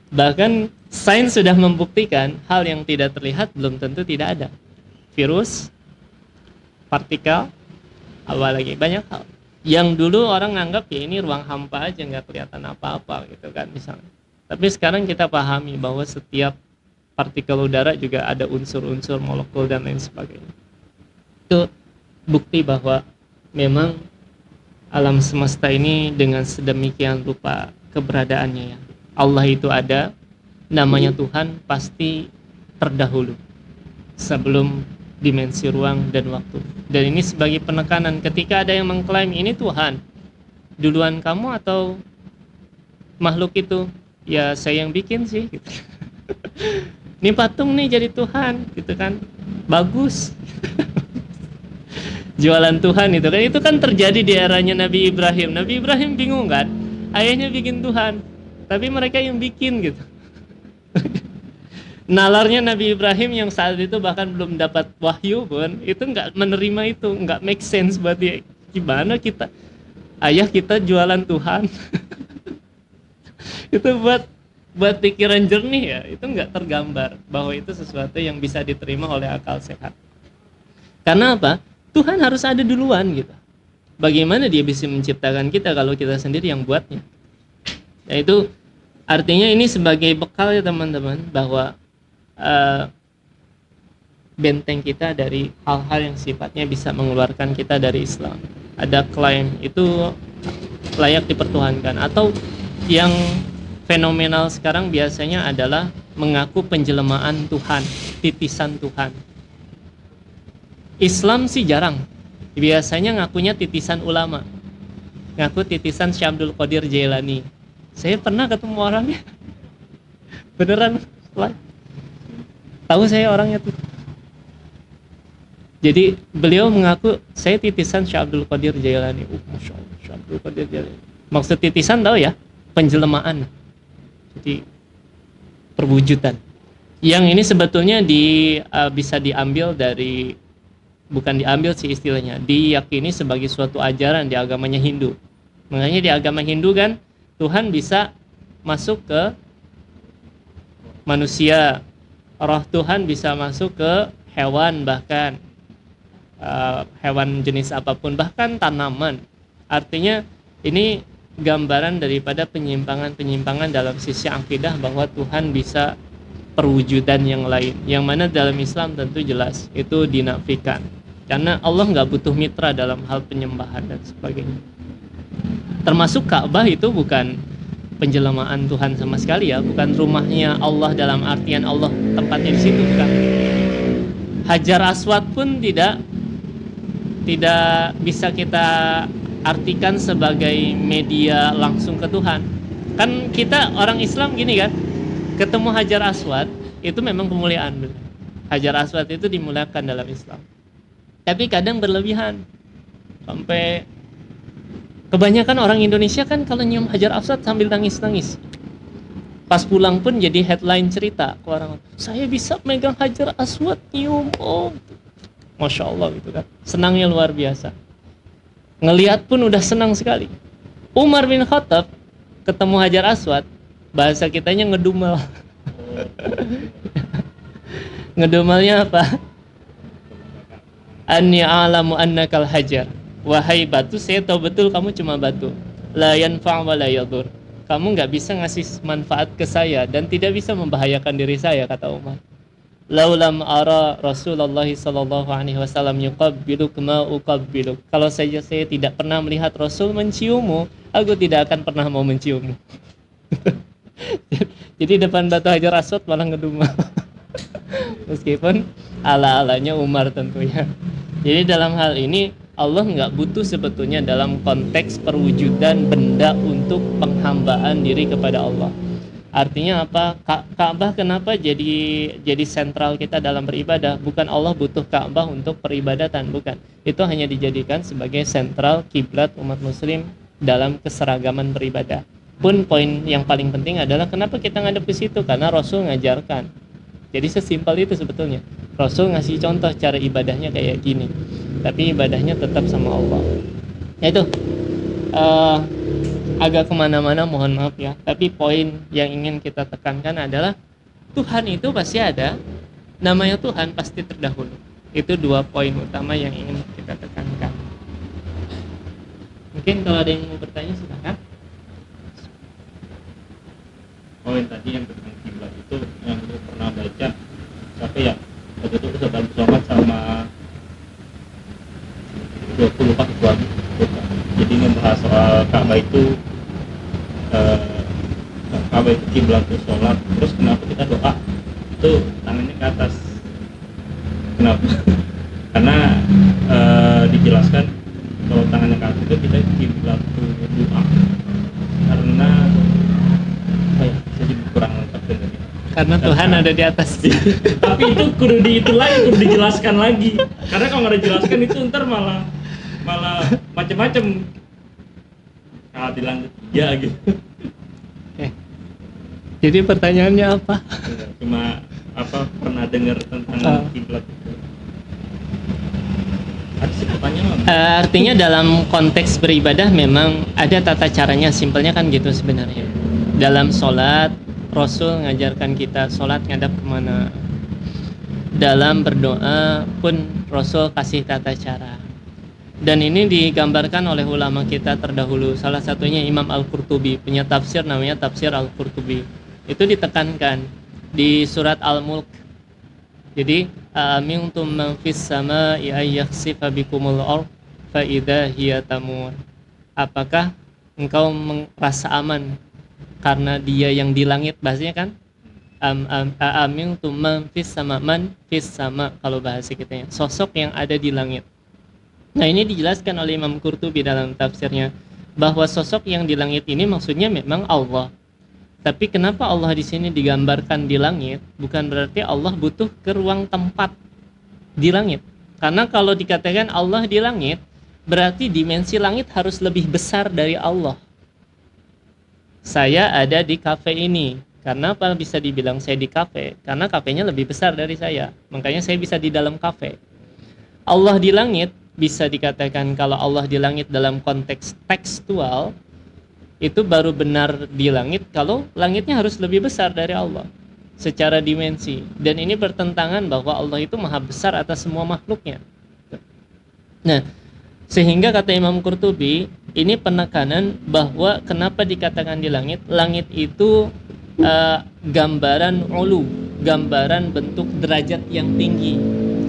Bahkan sains sudah membuktikan hal yang tidak terlihat belum tentu tidak ada. Virus, partikel, apalagi banyak hal yang dulu orang nganggap ya ini ruang hampa aja, nggak kelihatan apa-apa gitu kan misalnya. Tapi sekarang kita pahami bahwa setiap partikel udara juga ada unsur-unsur molekul dan lain sebagainya. Itu bukti bahwa memang alam semesta ini dengan sedemikian rupa keberadaannya ya. Allah itu ada, namanya Tuhan pasti terdahulu sebelum dimensi ruang dan waktu. Dan ini sebagai penekanan ketika ada yang mengklaim ini Tuhan, duluan kamu atau makhluk itu? Ya saya yang bikin sih gitu. Ini patung nih jadi Tuhan gitu kan, bagus. Jualan Tuhan itu kan terjadi di eranya Nabi Ibrahim. Nabi Ibrahim bingung kan, ayahnya bikin Tuhan tapi mereka yang bikin gitu. Nalarnya Nabi Ibrahim yang saat itu bahkan belum dapat wahyu pun itu nggak menerima itu, nggak make sense buat dia. Gimana kita, ayah kita jualan Tuhan? Itu buat pikiran jernih ya, itu nggak tergambar bahwa itu sesuatu yang bisa diterima oleh akal sehat. Karena apa? Tuhan harus ada duluan gitu. Bagaimana dia bisa menciptakan kita kalau kita sendiri yang buatnya? Nah itu artinya ini sebagai bekal ya teman-teman, bahwa benteng kita dari hal-hal yang sifatnya bisa mengeluarkan kita dari Islam. Ada klaim itu layak dipertuhankan, atau yang fenomenal sekarang biasanya adalah mengaku penjelemaan Tuhan, titisan Tuhan. Islam sih jarang, biasanya ngakunya titisan ulama, ngaku titisan Syekh Abdul Qadir Jailani. Saya pernah ketemu orangnya, beneran lah. Tahu saya orangnya tuh. Jadi beliau mengaku saya titisan Syekh Abdul Qadir Jailani. Masya Allah, Syekh Abdul Qadir Jailani. Maksud titisan tahu ya? Penjelemaan. Jadi perwujudan. Yang ini sebetulnya bisa diambil dari, bukan diambil sih istilahnya, diyakini sebagai suatu ajaran di agamanya Hindu. Makanya di agama Hindu kan Tuhan bisa masuk ke manusia, roh Tuhan bisa masuk ke hewan, bahkan hewan jenis apapun, bahkan tanaman. Artinya ini gambaran daripada penyimpangan-penyimpangan dalam sisi akidah bahwa Tuhan bisa perwujudan yang lain, yang mana dalam Islam tentu jelas itu dinafikan, karena Allah nggak butuh mitra dalam hal penyembahan dan sebagainya. Termasuk Ka'bah itu bukan penjelamaan Tuhan sama sekali ya, bukan rumahnya Allah dalam artian Allah tempatnya di situ, bukan. Hajar Aswad pun tidak bisa kita artikan sebagai media langsung ke Tuhan. Kan kita orang Islam gini kan, ketemu Hajar Aswad itu memang kemuliaan. Hajar Aswad itu dimuliakan dalam Islam. Tapi kadang berlebihan. Sampai kebanyakan orang Indonesia kan kalau nyium Hajar Aswad sambil nangis-nangis. Pas pulang pun jadi headline cerita ke orang, saya bisa megang Hajar Aswad nyium, oh Masya Allah gitu kan. Senangnya luar biasa. Ngelihat pun udah senang sekali. Umar bin Khattab ketemu Hajar Aswad, bahasa kitanya ngedumel. Ngedumelnya apa? Anni a'lamu annakal hajar. Wahai batu, saya tahu betul kamu cuma batu. La yanfa' wa la yadur. Kamu nggak bisa ngasih manfaat ke saya dan tidak bisa membahayakan diri saya, kata Umar. Laulam ara Rasulullah sallallahu alaihi wasallam yuqabbiluk ma uqabbiluk. Kalau saja saya tidak pernah melihat Rasul menciummu, aku tidak akan pernah mau menciummu. Jadi depan batu Hajar Aswad malah ngedumel. Meskipun ala-alanya Umar tentunya. Jadi dalam hal ini Allah nggak butuh sebetulnya dalam konteks perwujudan benda untuk penghambaan diri kepada Allah. Artinya apa? Ka'bah kenapa jadi sentral kita dalam beribadah? Bukan Allah butuh Ka'bah untuk peribadatan, bukan. Itu hanya dijadikan sebagai sentral kiblat umat muslim dalam keseragaman beribadah. Pun poin yang paling penting adalah kenapa kita ngadep ke situ? Karena Rasul ngajarkan. Jadi sesimpel itu sebetulnya. Rasul ngasih contoh cara ibadahnya kayak gini. Tapi ibadahnya tetap sama Allah. Ya itu. Agak kemana-mana, mohon maaf ya. Tapi poin yang ingin kita tekankan adalah Tuhan itu pasti ada. Namanya Tuhan pasti terdahulu. Itu dua poin utama yang ingin kita tekankan. Mungkin kalau ada yang mau bertanya silakan. Oh, yang tadi yang tentang kiblat itu yang aku pernah baca, siapa ya? Waktu itu Ustaz Abdul Somad sama 20 Pak Ikhwan. Jadi membahas soal Ka'bah itu kiblat untuk sholat. Terus kenapa kita doa itu tangannya ke atas? Kenapa? Karena dijelaskan kalau tangannya ke atas itu kita kiblat doa. Karena jadi kurang lengkap dengannya. Karena Tuhan ada di atas. Tapi itu kudu dijelaskan lagi. Karena kalau nggak dijelaskan itu ntar malah macam-macam. Kalau dilanjut ya gitu. Jadi pertanyaannya apa? Cuma pernah dengar tentang kiblat itu? Ada sih pertanyaan. Artinya dalam konteks beribadah memang ada tata caranya, simpelnya kan gitu sebenarnya. Dalam sholat Rasul ngajarkan kita sholat ngadap kemana. Dalam berdoa pun Rasul kasih tata cara. Dan ini digambarkan oleh ulama kita terdahulu. Salah satunya Imam Al-Qurtubi, punya tafsir namanya Tafsir Al-Qurtubi. Itu ditekankan di surat Al-Mulk. Jadi amintum man fis sama'i ay yakhsifa bikumul ardh fa idza hiya tamur. Apakah engkau merasa aman karena dia yang di langit, bahasanya kan amintum man fis sama kalau bahasa kita, sosok yang ada di langit. Nah, ini dijelaskan oleh Imam Qurtubi dalam tafsirnya bahwa sosok yang di langit ini maksudnya memang Allah. Tapi kenapa Allah di sini digambarkan di langit? Bukan berarti Allah butuh ke ruang tempat di langit. Karena kalau dikatakan Allah di langit, berarti dimensi langit harus lebih besar dari Allah. Saya ada di kafe ini. Karena apa bisa dibilang saya di kafe? Karena kafenya lebih besar dari saya. Makanya saya bisa di dalam kafe. Allah di langit bisa dikatakan kalau Allah di langit dalam konteks tekstual itu baru benar di langit kalau langitnya harus lebih besar dari Allah. secara dimensi, dan ini bertentangan bahwa Allah itu maha besar atas semua makhluknya. Nah, sehingga kata Imam Qurtubi, ini penekanan bahwa kenapa dikatakan di langit, langit itu gambaran ulu, gambaran bentuk derajat yang tinggi,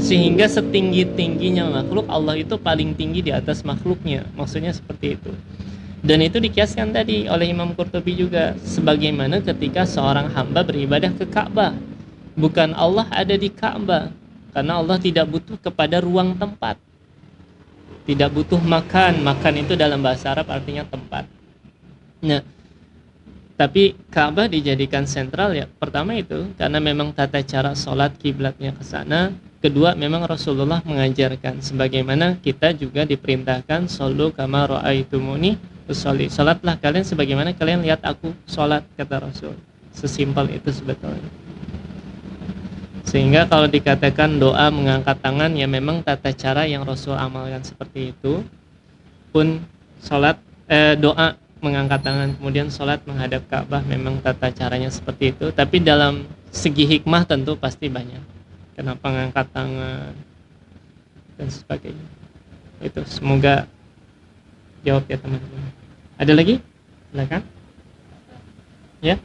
sehingga setinggi-tingginya makhluk, Allah itu paling tinggi di atas makhluknya, maksudnya seperti itu. Dan itu dikiaskan tadi oleh Imam Qurtubi juga, sebagaimana ketika seorang hamba beribadah ke Ka'bah, bukan Allah ada di Ka'bah, karena Allah tidak butuh kepada ruang tempat, tidak butuh makan itu dalam bahasa Arab artinya tempat. Nah, tapi Ka'bah dijadikan sentral ya, pertama itu karena memang tata cara sholat kiblatnya ke sana. Kedua, memang Rasulullah mengajarkan, sebagaimana kita juga diperintahkan shollu kama ra'aitumuni usolli, sholatlah kalian sebagaimana kalian lihat aku sholat, kata Rasul. Sesimpel itu sebetulnya. Sehingga kalau dikatakan doa mengangkat tangan, ya memang tata cara yang Rasul amalkan seperti itu. Pun sholat, doa mengangkat tangan, kemudian sholat menghadap Ka'bah, memang tata caranya seperti itu. Tapi dalam segi hikmah tentu pasti banyak kenapa ngangkat tangan dan sebagainya. Itu semoga jawab ya teman-teman. Ada lagi? Silakan. Ya.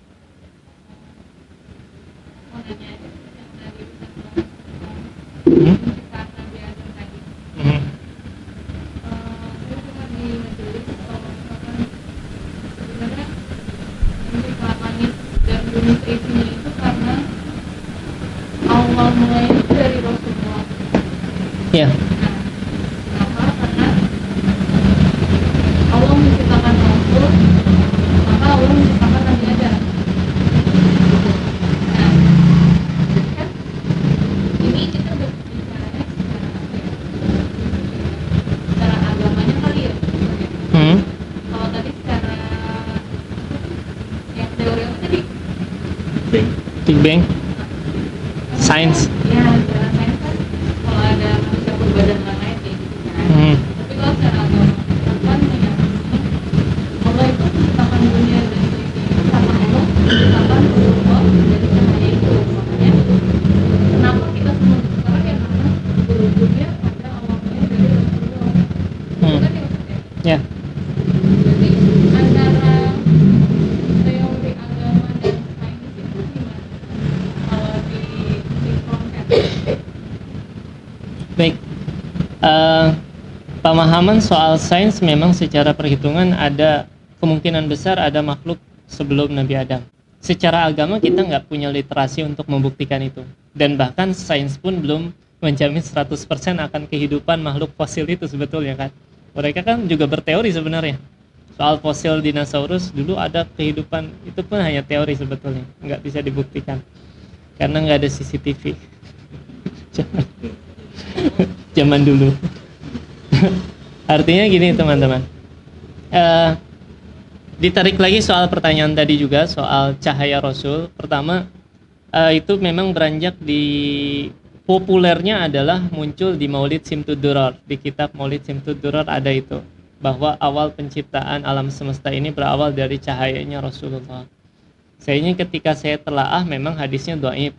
Itu karena awal mulai itu dari Rasulullah. Ya. Nah, kenapa? Karena Allah menciptakan Rasul, maka Allah menciptakan Nabi Adam. Nah, kan ini kita berbicaranya secara agamanya kali ya. Kalau tadi secara yang teori apa tadi? Big Bang. Sains. Ya, secara sains kan kalau ada manusia berbadan lain kayak gitu kan. Tapi kalau secara agama kan meyakini Allah itu menciptakan dunia dan itu sama Allah menciptakan Rasulullah dari cahaya itu. Makanya kenapa kita semua sekarang ya, karena berujungnya pada awalnya dari Rasulullah. Itu kan ya maksudnya. Ya. Jadi antara teori agama dan sains itu gimana? Kalau di sinkronkan. Baik. Pemahaman soal sains memang secara perhitungan ada kemungkinan besar ada makhluk sebelum Nabi Adam. Secara agama kita nggak punya literasi untuk membuktikan itu. Dan bahkan sains pun belum menjamin 100% akan kehidupan makhluk fosil itu sebetulnya kan. Mereka kan juga berteori sebenarnya. Soal fosil dinosaurus dulu ada kehidupan, itu pun hanya teori sebetulnya, nggak bisa dibuktikan. Karena nggak ada CCTV. Zaman dulu. Artinya gini teman-teman, ditarik lagi soal pertanyaan tadi juga soal cahaya Rasul. Pertama, itu memang beranjak di populernya adalah muncul di Maulid Simtud Durar. Di kitab Maulid Simtud Durar ada itu, bahwa awal penciptaan alam semesta ini berawal dari cahayanya Rasulullah. Sayangnya ketika saya telaah memang hadisnya dhaif.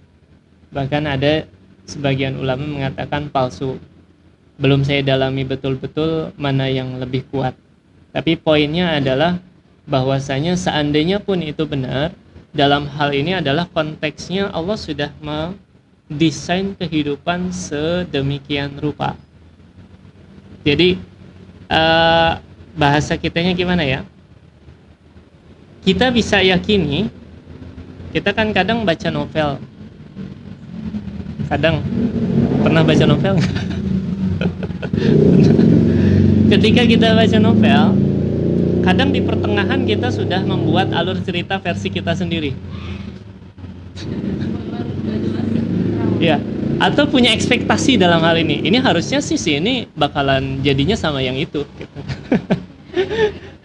Bahkan ada sebagian ulama mengatakan palsu. Belum saya dalami betul-betul mana yang lebih kuat. Tapi poinnya adalah bahwasanya seandainya pun itu benar, dalam hal ini adalah konteksnya Allah sudah mendesain kehidupan sedemikian rupa. Jadi bahasa kitanya gimana ya? Kita bisa yakini, kita kan kadang baca novel. Kadang pernah baca novel? Ketika kita baca novel, kadang di pertengahan kita sudah membuat alur cerita versi kita sendiri. Ya, atau punya ekspektasi dalam hal ini. Ini harusnya sih ini bakalan jadinya sama yang itu. Gitu.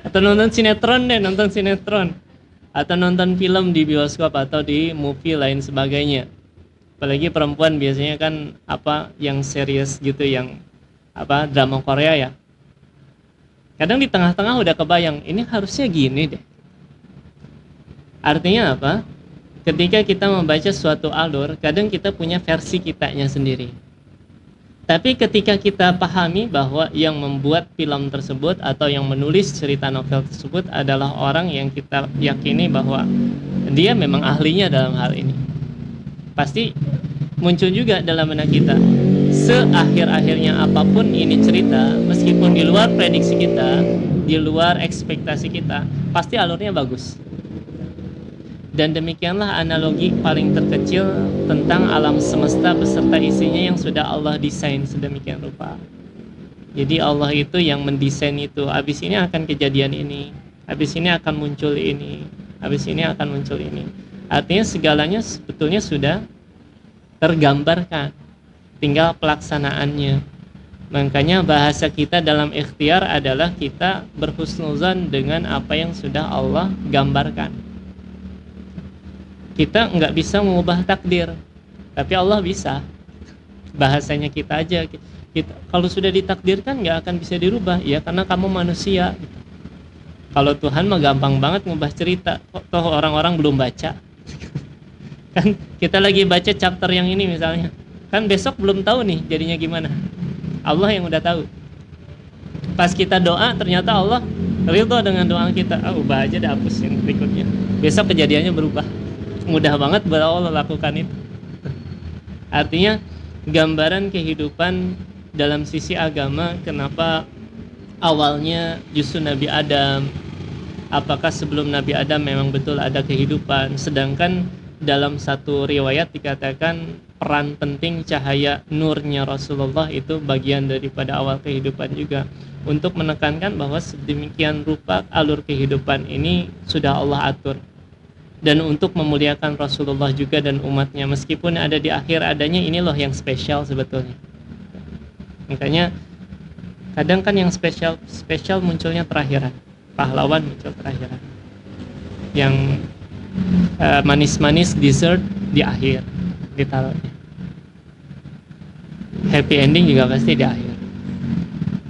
Atau nonton sinetron deh, nonton sinetron. Atau nonton film di bioskop atau di movie lain sebagainya. Apalagi perempuan biasanya kan apa yang serius gitu, yang apa drama Korea ya. Kadang di tengah-tengah udah kebayang ini harusnya gini deh. Artinya apa? ketika kita membaca suatu alur, kadang kita punya versi kitanya sendiri. Tapi ketika kita pahami bahwa yang membuat film tersebut atau yang menulis cerita novel tersebut adalah orang yang kita yakini bahwa dia memang ahlinya dalam hal ini, pasti muncul juga dalam benak kita, seakhir-akhirnya apapun ini cerita, meskipun di luar prediksi kita, di luar ekspektasi kita, pasti alurnya bagus. Dan demikianlah analogi paling terkecil tentang alam semesta beserta isinya yang sudah Allah desain sedemikian rupa. Jadi Allah itu yang mendesain itu, habis ini akan kejadian ini, habis ini akan muncul ini, habis ini akan muncul ini. Artinya segalanya sebetulnya sudah tergambarkan, tinggal pelaksanaannya. Makanya bahasa kita dalam ikhtiar adalah kita berhusnuzan dengan apa yang sudah Allah gambarkan. Kita nggak bisa mengubah takdir, tapi Allah bisa. Bahasanya kita aja, kita kalau sudah ditakdirkan nggak akan bisa dirubah, ya karena kamu manusia. Kalau Tuhan mah gampang banget ngubah cerita, toh orang-orang belum baca. Kan kita lagi baca chapter yang ini misalnya, kan besok belum tahu nih jadinya gimana. Allah yang udah tahu. Pas kita doa ternyata Allah ridho dengan doa kita, ubah aja, dah hapusin berikutnya. Besok kejadiannya berubah. Mudah banget buat Allah lakukan itu. Artinya gambaran kehidupan dalam sisi agama, kenapa awalnya justru Nabi Adam, apakah sebelum Nabi Adam memang betul ada kehidupan, sedangkan dalam satu riwayat dikatakan peran penting cahaya nurnya Rasulullah itu bagian daripada awal kehidupan juga, untuk menekankan bahwa sedemikian rupa alur kehidupan ini sudah Allah atur. Dan untuk memuliakan Rasulullah juga dan umatnya, meskipun ada di akhir adanya, ini loh yang spesial sebetulnya. Makanya kadang kan yang spesial munculnya terakhiran, pahlawan muncul terakhiran, yang manis-manis dessert di akhir ditaruhnya, happy ending juga pasti di akhir.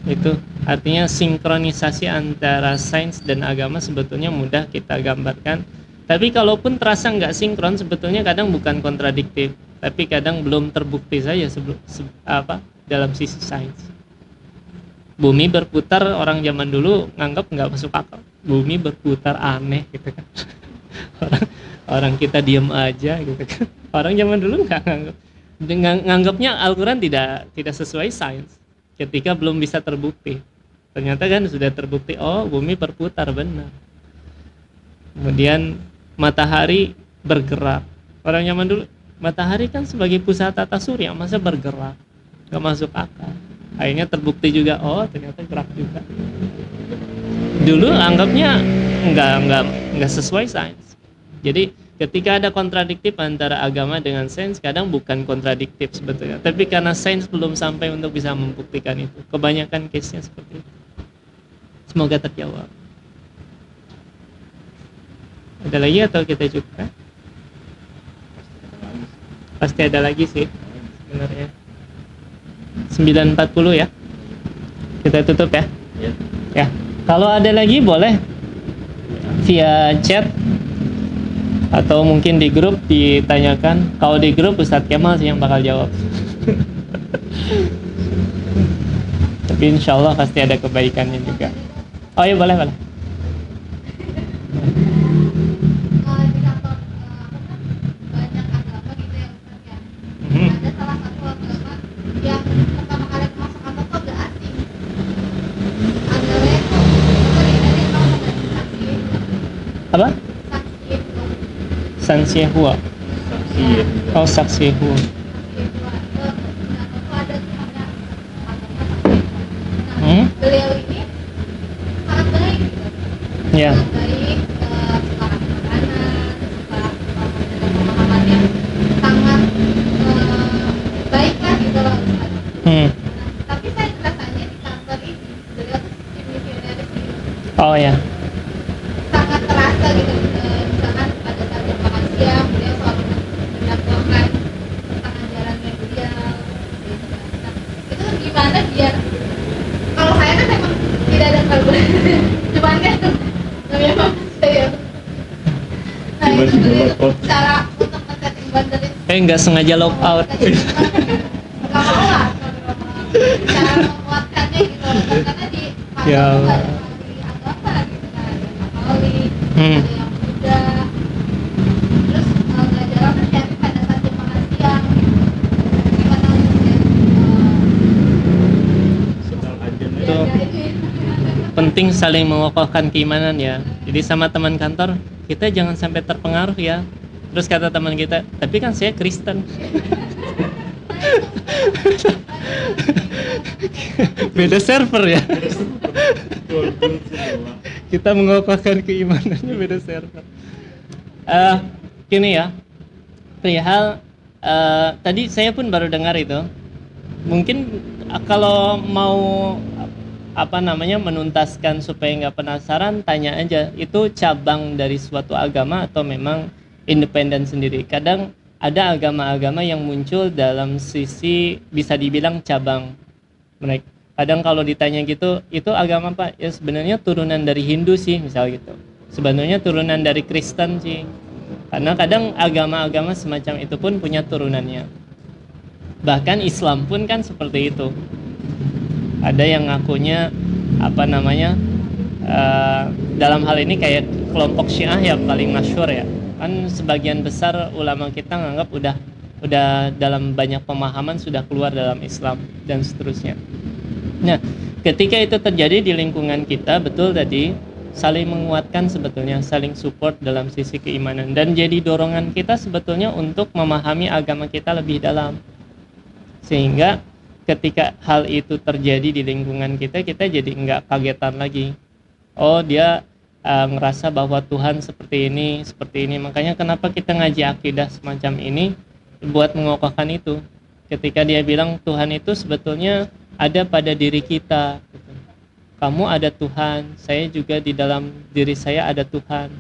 Itu artinya sinkronisasi antara sains dan agama sebetulnya mudah kita gambarkan. Tapi kalaupun terasa nggak sinkron, sebetulnya kadang bukan kontradiktif, tapi kadang belum terbukti saja dalam sisi sains. Bumi berputar, orang zaman dulu nganggap nggak masuk akal. Bumi berputar, aneh gitu kan. orang kita diam aja gitu kan. Orang zaman dulu nggak nganggapnya Al-Quran tidak sesuai sains. Ketika belum bisa terbukti, ternyata kan sudah terbukti. Oh, bumi berputar, benar. Kemudian matahari bergerak. Orang zaman dulu, matahari kan sebagai pusat tata surya, masa bergerak? Gak masuk akal. Akhirnya terbukti juga, oh ternyata gerak juga. Dulu anggapnya nggak sesuai sains. Jadi ketika ada kontradiktif antara agama dengan sains, kadang bukan kontradiktif sebetulnya, tapi karena sains belum sampai untuk bisa membuktikan itu. Kebanyakan case-nya seperti itu. Semoga terjawab. Ada lagi atau kita cukup? Pasti ada lagi sih sebenarnya. 9.40 ya. Kita tutup ya. Ya. Kalau ada lagi boleh via chat atau mungkin di grup ditanyakan. Kalau di grup Ustadz Kemal sih yang bakal jawab. Tapi insya Allah pasti ada kebaikannya juga. Oh iya, boleh. Ada salah satu agama yang pertama kali masuk kantor tuh agak asing. Agamanya tuh Apa? Saksi. Sansiehua. Oh, Saksiehua. Beliau ini sangat baik gitu. Ya. Sangat baik, suka kasih makanan, suka dengan pemahaman yang sangat baik lah gitu loh. Nah, tapi saya rasanya di kantor ini beliau tuh sistem misionaris gitu. Oh ya. Sangat terasa gitu, misalkan pada saat jam makan siang beliau selalu mendakwakan tentang ajarannya beliau gitu. Nah, itu gimana biar, kalau saya kan memang tidak ada kalbu, cuman kan memang saya, nah itu cara Saya nggak sengaja log out. Nggak mau lah cara menguatkannya gitu, karena di Ya agama Allah. nggak cuma di agama gitu kan, ada yang Katolik, Hmm. ada yang Buddha, terus ngajaran kan ya pada saat jam makan siang gimana setelah ajan Itu ya. penting saling mengokohkan keimanan ya. Jadi sama teman kantor, kita jangan sampai terpengaruh ya. Terus kata teman kita, tapi kan saya Kristen. Beda server ya. Kita mengokohkan keimanannya beda server. Gini ya, perihal tadi saya pun baru dengar itu. Mungkin kalau mau menuntaskan supaya nggak penasaran, tanya aja itu cabang dari suatu agama atau memang independen sendiri. Kadang ada agama-agama yang muncul dalam sisi bisa dibilang cabang mereka. Kadang kalau ditanya gitu, itu agama apa? Ya sebenarnya turunan dari Hindu sih, misal gitu. Sebenarnya turunan dari Kristen sih. Karena kadang agama-agama semacam itu pun punya turunannya. Bahkan Islam pun kan seperti itu. Ada yang ngakunya dalam hal ini kayak kelompok Syiah yang paling masyhur ya. Kan sebagian besar ulama kita nganggap udah dalam banyak pemahaman sudah keluar dalam Islam dan seterusnya. Nah, ketika itu terjadi di lingkungan kita, betul tadi saling menguatkan sebetulnya, saling support dalam sisi keimanan dan jadi dorongan kita sebetulnya untuk memahami agama kita lebih dalam. Sehingga ketika hal itu terjadi di lingkungan kita jadi nggak kagetan lagi. Oh, dia ngerasa bahwa Tuhan seperti ini. Makanya kenapa kita ngaji akidah semacam ini buat mengokohkan itu. Ketika dia bilang Tuhan itu sebetulnya ada pada diri kita gitu. Kamu ada Tuhan, saya juga di dalam diri saya ada Tuhan.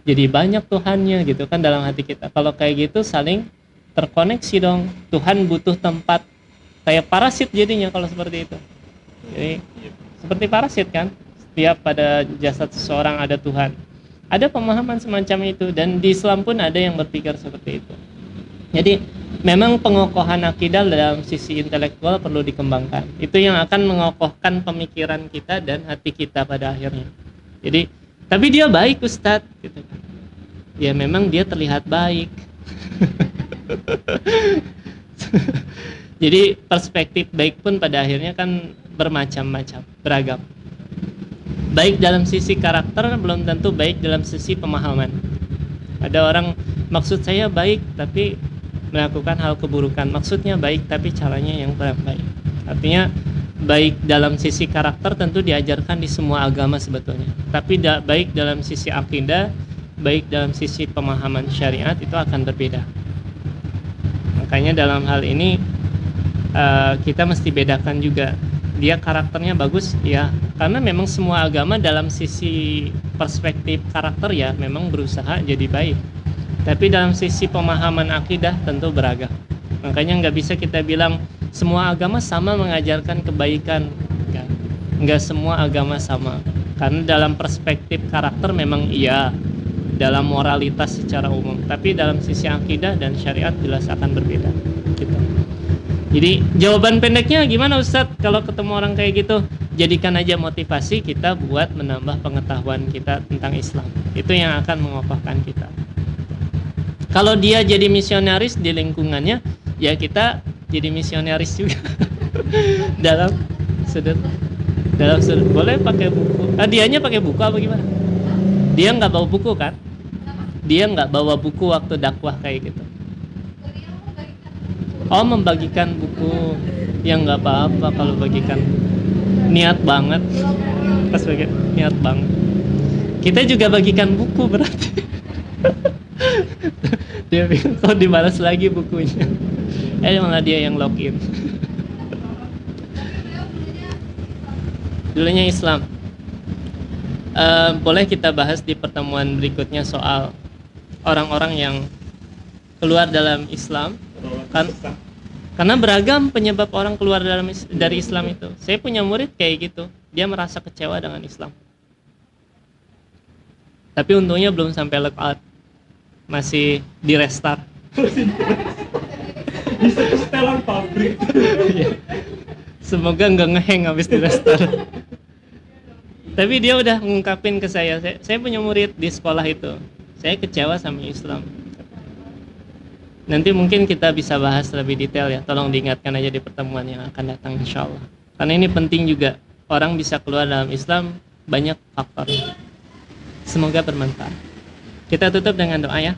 Jadi banyak Tuhannya gitu kan dalam hati kita. Kalau kayak gitu saling terkoneksi dong. Tuhan butuh tempat, kayak parasit jadinya kalau seperti itu. Jadi seperti parasit kan, setiap pada jasad seseorang ada Tuhan. Ada pemahaman semacam itu dan di Islam pun ada yang berpikir seperti itu. Jadi memang pengokohan akidah dalam sisi intelektual perlu dikembangkan. Itu yang akan mengokohkan pemikiran kita dan hati kita pada akhirnya. Jadi, tapi dia baik Ustadz gitu kan. Ya memang dia terlihat baik. Jadi perspektif baik pun pada akhirnya kan bermacam-macam, beragam. Baik dalam sisi karakter belum tentu baik dalam sisi pemahaman. Ada orang maksud saya baik tapi melakukan hal keburukan. Maksudnya baik tapi caranya yang kurang baik. Artinya baik dalam sisi karakter tentu diajarkan di semua agama sebetulnya. Tapi baik dalam sisi akidah, baik dalam sisi pemahaman syariat itu akan berbeda. Makanya dalam hal ini kita mesti bedakan juga. Dia karakternya bagus ya, karena memang semua agama dalam sisi perspektif karakter ya memang berusaha jadi baik. Tapi dalam sisi pemahaman akidah tentu beragam. Makanya nggak bisa kita bilang semua agama sama mengajarkan kebaikan. Nggak semua agama sama. Karena dalam perspektif karakter memang iya, dalam moralitas secara umum. Tapi dalam sisi akidah dan syariat jelas akan berbeda. Gitu. Jadi jawaban pendeknya gimana Ustadz? Kalau ketemu orang kayak gitu, jadikan aja motivasi kita buat menambah pengetahuan kita tentang Islam. Itu yang akan mengokohkan kita. Kalau dia jadi misionaris di lingkungannya, ya kita jadi misionaris juga. dalam sudut boleh pakai buku. Dianya pakai buku apa gimana? Dia nggak bawa buku kan? Dia nggak bawa buku waktu dakwah kayak gitu. Oh, membagikan buku. Ya nggak apa-apa kalau bagikan. Niat banget. Pas bagian niat banget. Kita juga bagikan buku berarti. Dia bilang kok dibalas lagi bukunya. Malah dia yang login. Dulunya Islam. Boleh kita bahas di pertemuan berikutnya soal orang-orang yang keluar dalam Islam kan, karena beragam penyebab orang keluar dari Islam itu. Saya punya murid kayak gitu, dia merasa kecewa dengan Islam, tapi untungnya belum sampai lock out, masih di restart. Bisa ke setelan pabrik. Semoga nggak ngeheng habis di restoran. Tapi dia udah ngungkapin ke saya punya murid di sekolah itu, saya kecewa sama Islam. Nanti mungkin kita bisa bahas lebih detail ya, tolong diingatkan aja di pertemuan yang akan datang insya Allah. Karena ini penting juga, orang bisa keluar dalam Islam banyak faktor. Semoga bermanfaat. Kita tutup dengan doa ya.